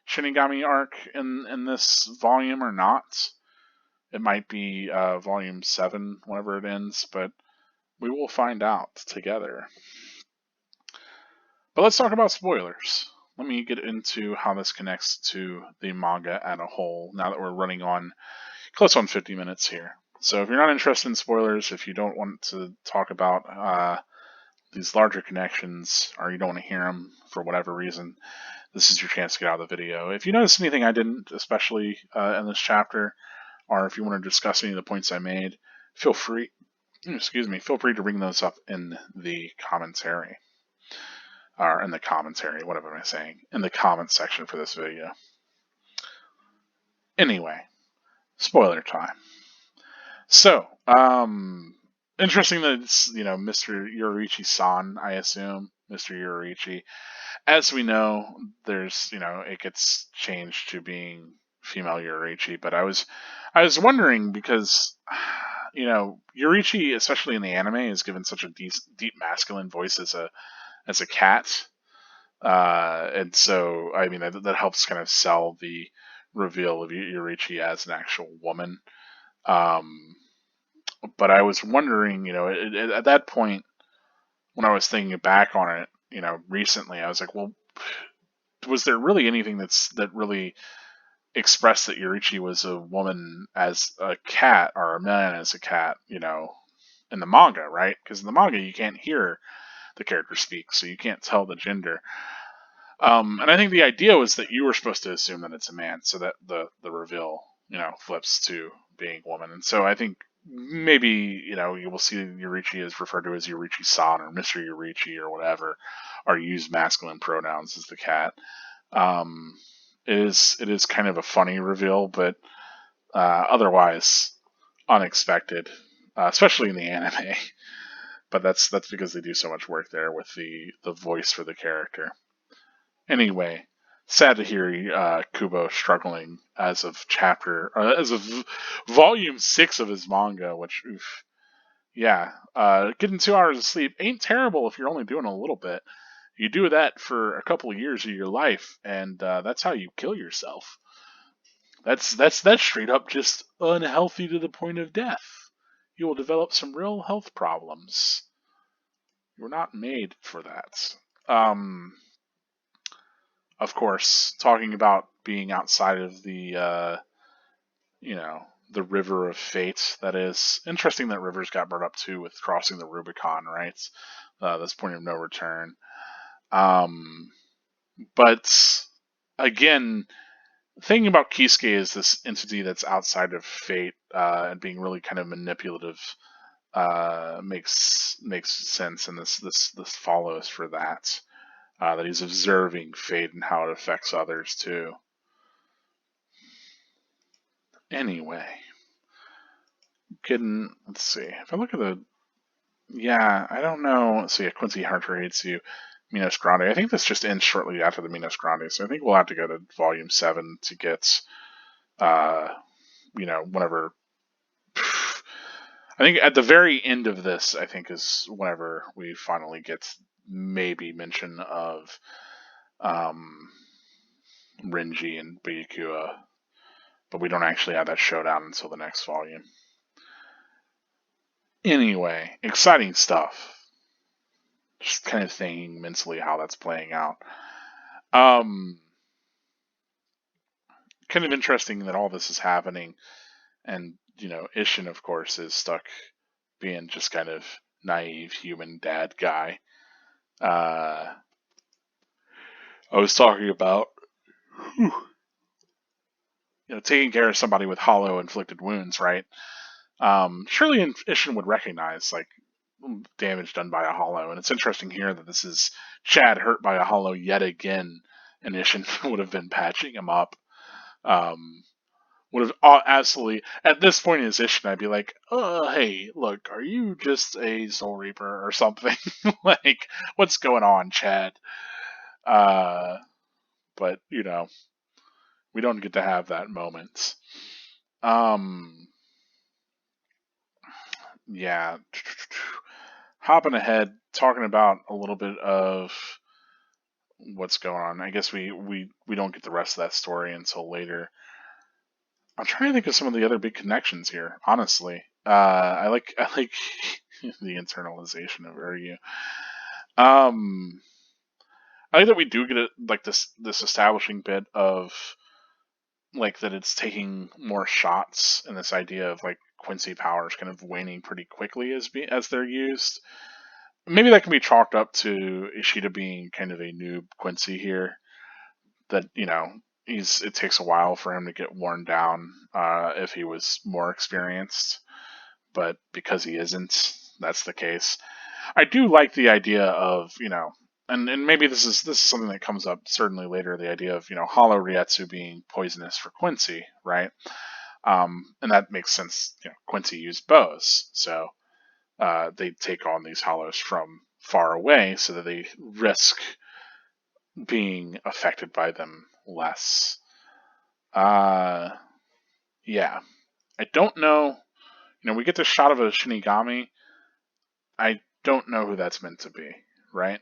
Shinigami arc in this volume or not. It might be volume 7 whenever it ends, but we will find out together. But let's talk about spoilers. Let me get into how this connects to the manga as a whole, now that we're running on close on 50 minutes here. So if you're not interested in spoilers, if you don't want to talk about these larger connections, or you don't want to hear them for whatever reason, this is your chance to get out of the video. If you notice anything I didn't, especially in this chapter, or if you want to discuss any of the points I made, feel free to bring those up in the commentary. Or in the commentary, whatever am I saying? In the comments section for this video. Anyway, spoiler time. So, Interesting that it's, Mr. Yoriichi-san, I assume. Mr. Yoriichi. As we know, there's, it gets changed to being female Yoriichi, but I was wondering because, Yoriichi, especially in the anime, is given such a deep masculine voice as a cat. And so, I mean, that helps kind of sell the reveal of Yoriichi as an actual woman. Um, but I was wondering, at that point, when I was thinking back on it, recently, I was like, well, was there really anything that really expressed that Yoriichi was a woman as a cat or a man as a cat, in the manga, right? Because in the manga, you can't hear the character speak, so you can't tell the gender. And I think the idea was that you were supposed to assume that it's a man, so that the reveal, flips to being a woman. And so I think maybe, you will see Yoriichi is referred to as Yoriichi-san or Mr. Yoriichi or whatever, or use masculine pronouns as the cat. Um, it is kind of a funny reveal, but otherwise unexpected, especially in the anime. But that's because they do so much work there with the voice for the character. Anyway, sad to hear Kubo struggling as of volume 6 of his manga, which, oof, yeah, getting 2 hours of sleep ain't terrible if you're only doing a little bit. You do that for a couple of years of your life, and that's how you kill yourself. That's straight up just unhealthy to the point of death. You will develop some real health problems. You're not made for that. Um, of course, talking about being outside of you know, the river of fate. That is interesting that rivers got brought up too with crossing the Rubicon, right? This point of no return. Um, but again, the thing about Kisuke is this entity that's outside of fate and being really kind of manipulative makes sense, and this follows for that. That he's observing fate and how it affects others too. Anyway, let's see. If I look at yeah, I don't know. Let's see. Quincy Hunter hates you. Minos Grande. I think this just ends shortly after the Minos Grande, so I think we'll have to go to Volume 7 to get, uh, whenever. I think at the very end of this, I think is whenever we finally get maybe mention of um, Renji and Byakuya, but we don't actually have that showdown until the next volume. Anyway, exciting stuff. Just kind of thinking mentally how that's playing out. Um, Kind of interesting that all this is happening, and Ishin, of course, is stuck being just kind of naive human dad guy. I was talking about, taking care of somebody with hollow inflicted wounds, right? Surely Ishin would recognize like damage done by a hollow, and it's interesting here that this is Chad hurt by a hollow yet again, and Ishin would have been patching him up. Um, would have absolutely at this point in his Ishin, I'd be like, hey, look, are you just a Soul Reaper or something? Like, what's going on, Chad? Uh, but we don't get to have that moment. Um, yeah, hopping ahead, talking about a little bit of what's going on. I guess we don't get the rest of that story until later. I'm trying to think of some of the other big connections here. Honestly, I like the internalization of Uryu. Um, I think that we do get like this establishing bit of like that it's taking more shots, and this idea of like Quincy powers kind of waning pretty quickly as they're used. Maybe that can be chalked up to Ishida being kind of a noob Quincy here. That it takes a while for him to get worn down if he was more experienced, but because he isn't, that's the case. I do like the idea of and maybe this is something that comes up certainly later. The idea of Hollow Rietsu being poisonous for Quincy, right? And that makes sense. Quincy used bows, so they take on these hollows from far away so that they risk being affected by them less. Yeah. I don't know. We get the shot of a Shinigami. I don't know who that's meant to be, right?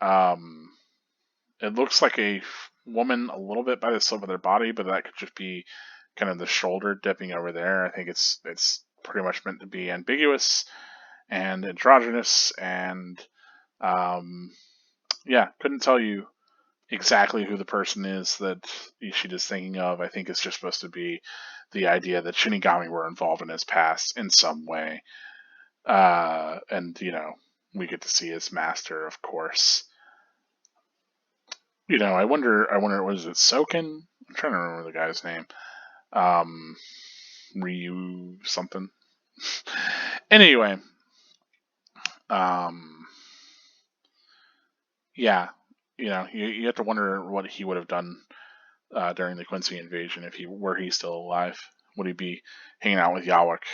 Um, it looks like a woman a little bit by the slope of their body, but that could just be kind of the shoulder dipping over there. I think it's pretty much meant to be ambiguous and androgynous, and yeah, couldn't tell you exactly who the person is that Ishida's thinking of. I think it's just supposed to be the idea that Shinigami were involved in his past in some way. And, we get to see his master, of course. I wonder, was it Soken? I'm trying to remember the guy's name. Ryu something. Anyway, yeah, you have to wonder what he would have done during the Quincy invasion if were he still alive. Would he be hanging out with Yawak,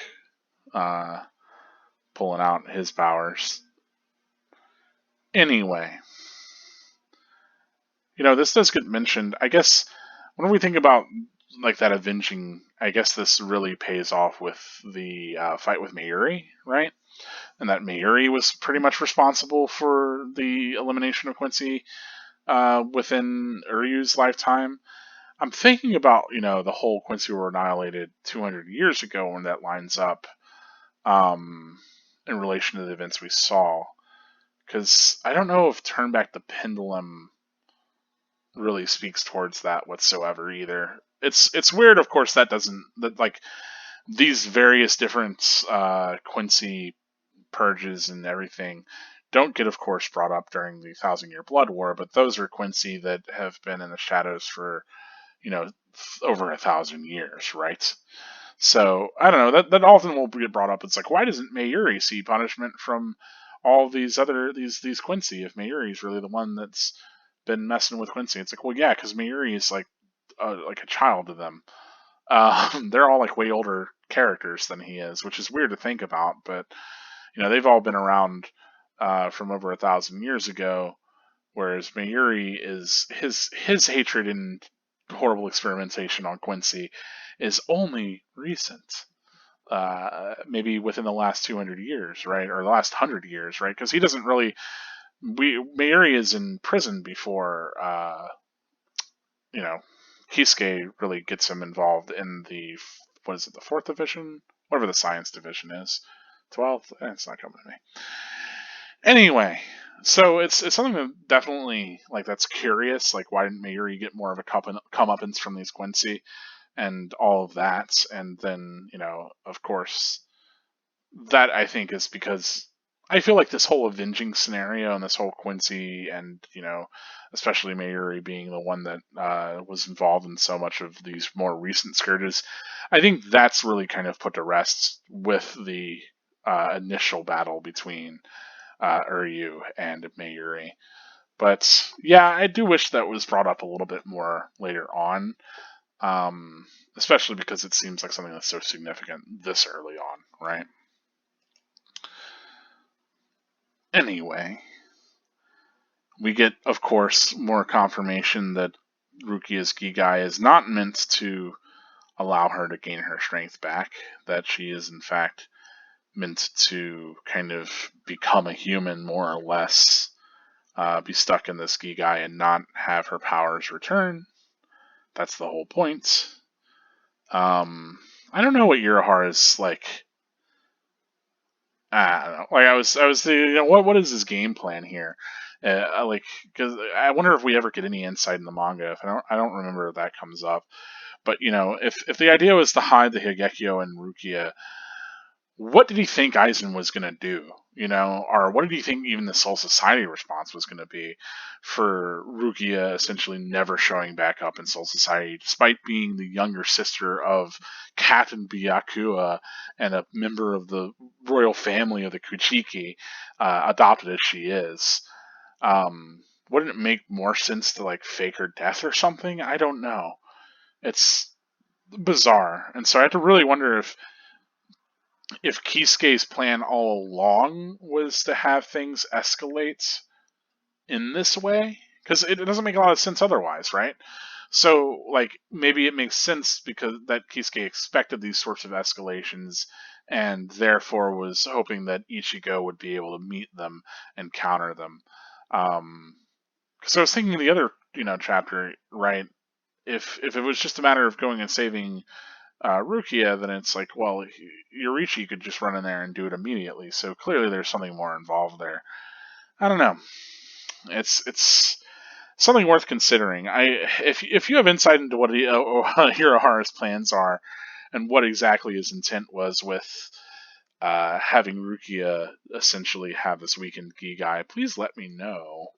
pulling out his powers? Anyway, this does get mentioned. I guess when we think about like that avenging, I guess this really pays off with the fight with Mayuri, right? And that Mayuri was pretty much responsible for the elimination of Quincy within Uryu's lifetime. I'm thinking about, the whole Quincy were annihilated 200 years ago when that lines up in relation to the events we saw. Because I don't know if Turn Back the Pendulum really speaks towards that whatsoever either. It's weird, of course, that like these various different Quincy purges and everything don't get, of course, brought up during the Thousand Year Blood War, but those are Quincy that have been in the shadows for over 1,000 years, right? So I don't know. That often will get brought up. It's like, why doesn't Mayuri see punishment from all these other these Quincy if Mayuri is really the one that's been messing with Quincy? It's like, well, yeah, because Mayuri is like a child to them. They're all like way older characters than he is, which is weird to think about. But they've all been around from over 1,000 years ago, whereas Mayuri is his hatred and horrible experimentation on Quincy is only recent. Maybe within the last 200 years, right, or the last 100 years, right? Because he doesn't really. Mayuri is in prison before Kisuke really gets him involved in the the fourth division, whatever the science division is, 12th. It's not coming to me. Anyway, so it's something that definitely that's curious. Like, why didn't Mayuri get more of a comeuppance from these Quincy and all of that? And then of course, that I think is because I feel like this whole avenging scenario and this whole Quincy and especially Mayuri being the one that was involved in so much of these more recent scourges, I think that's really kind of put to rest with the initial battle between Uryu and Mayuri. But yeah, I do wish that was brought up a little bit more later on, especially because it seems like something that's so significant this early on, right? Anyway, we get, of course, more confirmation that Rukia's Gigai is not meant to allow her to gain her strength back, that she is, in fact, meant to kind of become a human, more or less, be stuck in this Gigai and not have her powers return. That's the whole point. I don't know what Yurihara's like. I don't know. Like I was thinking, what is his game plan here? Because I wonder if we ever get any insight in the manga. If I don't remember if that comes up. But if the idea was to hide the Higekyo and Rukia, what did he think Aizen was going to do? Or what did he think even the Soul Society response was going to be for Rukia essentially never showing back up in Soul Society, despite being the younger sister of Captain Byakuya and a member of the royal family of the Kuchiki, adopted as she is. Wouldn't it make more sense to fake her death or something? I don't know. It's bizarre, and so I have to really wonder if Kisuke's plan all along was to have things escalate in this way, because it doesn't make a lot of sense otherwise, right? So, like, maybe it makes sense because that Kisuke expected these sorts of escalations and therefore was hoping that Ichigo would be able to meet them and counter them. Because I was thinking the other, chapter, right? If it was just a matter of going and saving Rukia, then it's like, well, Yorichi could just run in there and do it immediately. So clearly, there's something more involved there. I don't know. It's something worth considering. If you have insight into what Hirohara's plans are and what exactly his intent was with having Rukia essentially have this weakened Gigai, please let me know.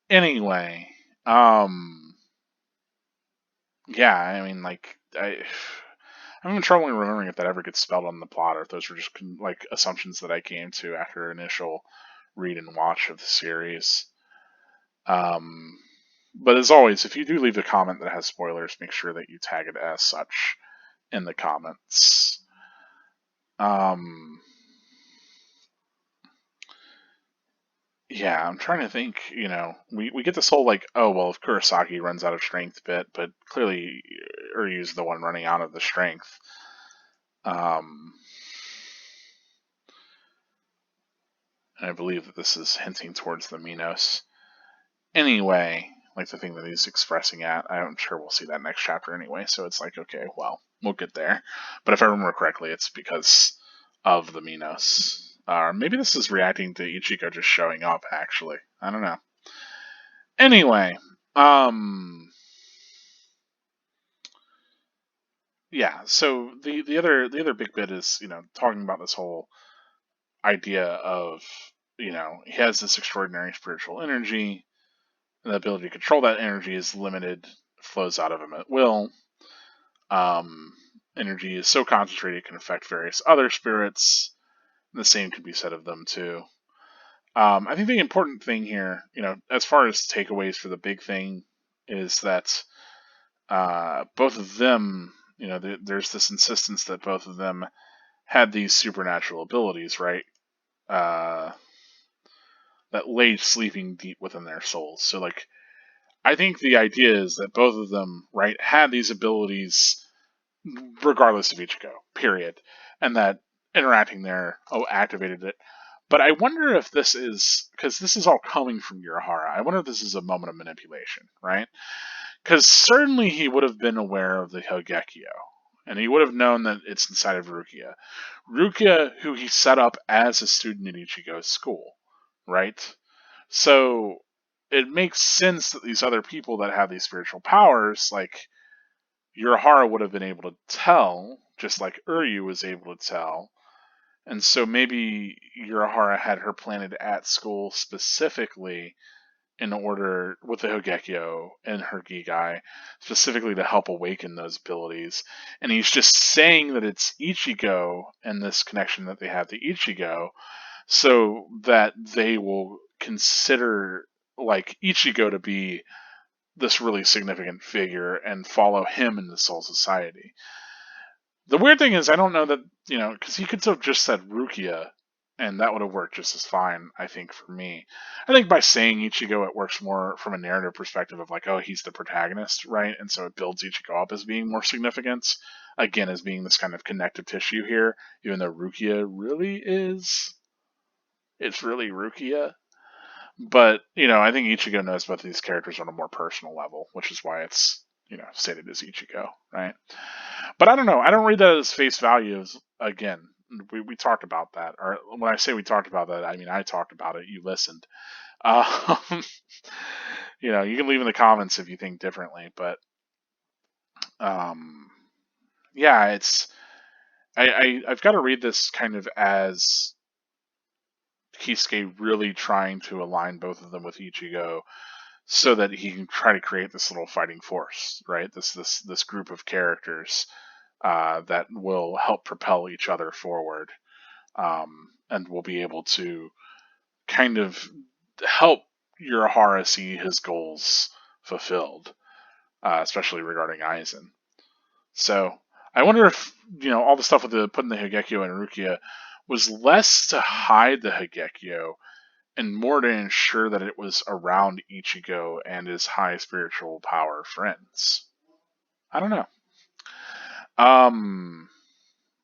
Anyway, yeah, I mean, like, I'm having trouble remembering if that ever gets spelled on the plot, or if those were just like assumptions that I came to after initial read and watch of the series. But as always, if you do leave a comment that has spoilers, make sure that you tag it as such in the comments. Yeah, I'm trying to think, we get this whole like, oh, well, if Kurosaki runs out of strength bit, but clearly Uryu's the one running out of the strength. And I believe that this is hinting towards the Minos. Anyway, like the thing that he's expressing at, I'm sure we'll see that next chapter anyway, so it's like, okay, well, we'll get there. But if I remember correctly, it's because of the Minos. Maybe this is reacting to Ichigo just showing up, actually. I don't know. Anyway, yeah, so the other big bit is, talking about this whole idea of, he has this extraordinary spiritual energy. The ability to control that energy is limited, flows out of him at will. Energy is so concentrated it can affect various other spirits. The same can be said of them too. I think the important thing here, as far as takeaways for the big thing, is that both of them, there's this insistence that both of them had these supernatural abilities, right? That lay sleeping deep within their souls. So, like, I think the idea is that both of them, right, had these abilities regardless of Ichigo, period. And that interacting there, activated it. But I wonder if this is, because this is all coming from Urahara, I wonder if this is a moment of manipulation, right? Because certainly he would have been aware of the Hogekyo, and he would have known that it's inside of Rukia. Rukia, who he set up as a student at Ichigo's school, right? So it makes sense that these other people that have these spiritual powers, like Urahara, would have been able to tell, just like Uryu was able to tell. And so maybe Urahara had her planted at school specifically in order, with the Hogekyo and her Gigai, specifically to help awaken those abilities. And he's just saying that it's Ichigo and this connection that they have to Ichigo, so that they will consider, like, Ichigo to be this really significant figure and follow him in the Soul Society. The weird thing is, I don't know that, because he could have just said Rukia, and that would have worked just as fine, I think, for me. I think by saying Ichigo, it works more from a narrative perspective of like, oh, he's the protagonist, right? And so it builds Ichigo up as being more significant, again, as being this kind of connective tissue here, even though Rukia really is. It's really Rukia. But, I think Ichigo knows both of these characters on a more personal level, which is why it's, stated as Ichigo, right? But I don't know. I don't read that as face value. Again, we talked about that. Or when I say we talked about that, I mean I talked about it. You listened. Um, you can leave in the comments if you think differently. But yeah, it's I've got to read this kind of as Kisuke really trying to align both of them with Ichigo, so that he can try to create this little fighting force, right? This group of characters that will help propel each other forward, and will be able to kind of help Urahara see his goals fulfilled, especially regarding Aizen. So I wonder if, all the stuff with the putting the Higekyo in Rukia was less to hide the Higekyo and more to ensure that it was around Ichigo and his high spiritual power friends. I don't know.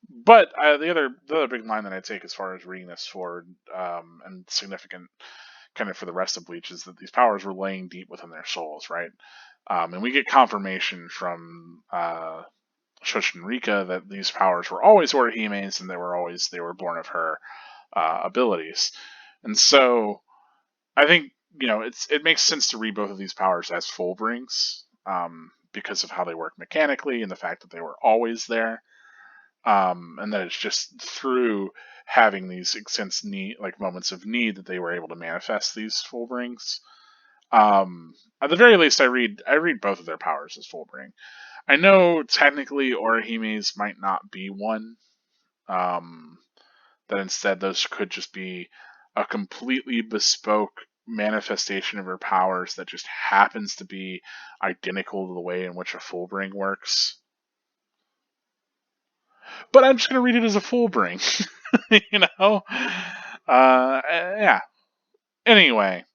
But the other big line that I take as far as reading this forward, and significant kind of for the rest of Bleach, is that these powers were laying deep within their souls, right? And we get confirmation from Shoshin Rika that these powers were always Orihime's and they were born of her abilities. And so I think it makes sense to read both of these powers as Fullbrings, because of how they work mechanically and the fact that they were always there, and that it's just through having these intense need, like moments of need, that they were able to manifest these Fullbrings. At the very least, I read both of their powers as Fullbring. I know technically Orihime's might not be one. That instead those could just be a completely bespoke manifestation of her powers that just happens to be identical to the way in which a Fullbring works. But I'm just going to read it as a Fullbring. Yeah. Anyway.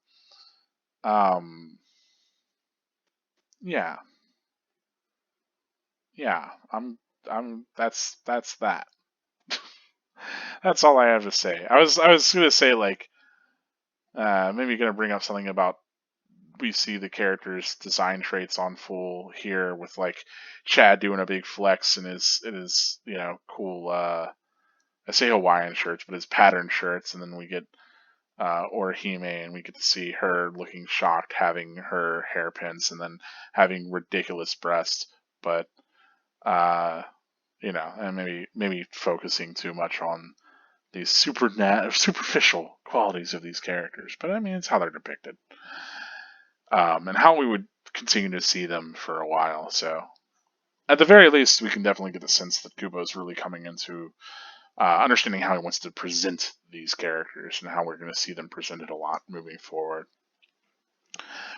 Yeah. Yeah. That's that. That's all I have to say. I was gonna say, like, maybe gonna bring up something about, we see the characters' design traits on full here with, like, Chad doing a big flex in his cool, I say Hawaiian shirts, but his pattern shirts, and then we get Orihime, and we get to see her looking shocked, having her hairpins, and then having ridiculous breasts, but and maybe focusing too much on these superficial qualities of these characters. But I mean, it's how they're depicted, and how we would continue to see them for a while. So at the very least, we can definitely get the sense that Kubo's really coming into understanding how he wants to present these characters and how we're going to see them presented a lot moving forward.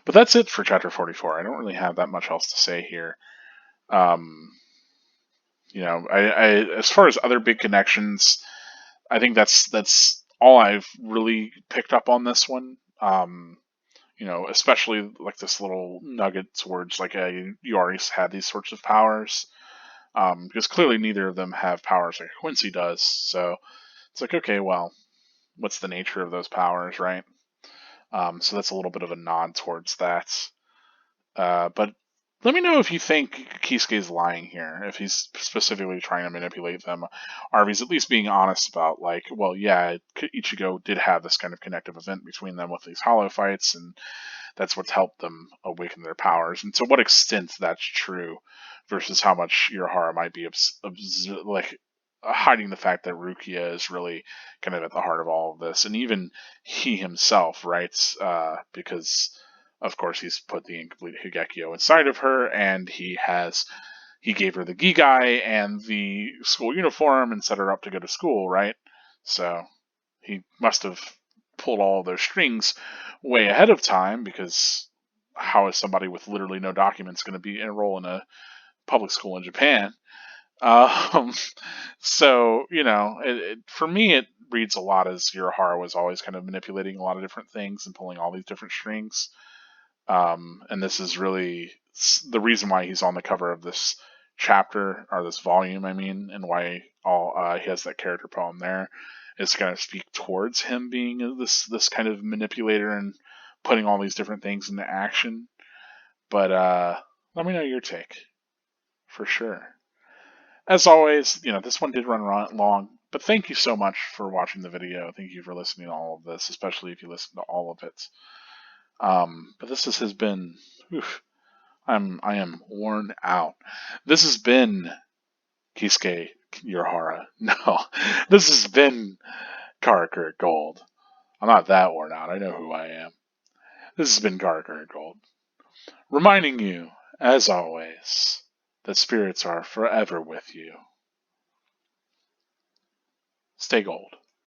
But that's it for Chapter 44. I don't really have that much else to say here. I as far as other big connections, I think that's all I've really picked up on this one. Especially like this little nugget towards, like, you already had these sorts of powers, because clearly neither of them have powers like Quincy does. So it's like, okay, well, what's the nature of those powers, right? So that's a little bit of a nod towards that. But let me know if you think Kisuke's lying here, if he's specifically trying to manipulate them, or if he's at least being honest about, like, well, yeah, Ichigo did have this kind of connective event between them with these hollow fights, and that's what's helped them awaken their powers. And to what extent that's true, versus how much Urahara might be hiding the fact that Rukia is really kind of at the heart of all of this, and even he himself, right? Because of course he's put the incomplete Higekyo inside of her, and he gave her the Gigai and the school uniform and set her up to go to school, right? So he must have pulled all those strings way ahead of time, because how is somebody with literally no documents going to be enroll in a public school in Japan? Um, so for me, it reads a lot as Urahara was always kind of manipulating a lot of different things and pulling all these different strings. And this is really the reason why he's on the cover of this chapter, or this volume, I mean, and why he has that character poem there, is to kind of speak towards him being this kind of manipulator and putting all these different things into action. But let me know your take, for sure. As always, this one did run long, but thank you so much for watching the video. Thank you for listening to all of this, especially if you listen to all of it. But this has been, I am worn out. This has been Kisuke Urahara. No, this has been Karakura Gold. I'm not that worn out. I know who I am. This has been Karakura Gold, reminding you, as always, that spirits are forever with you. Stay gold.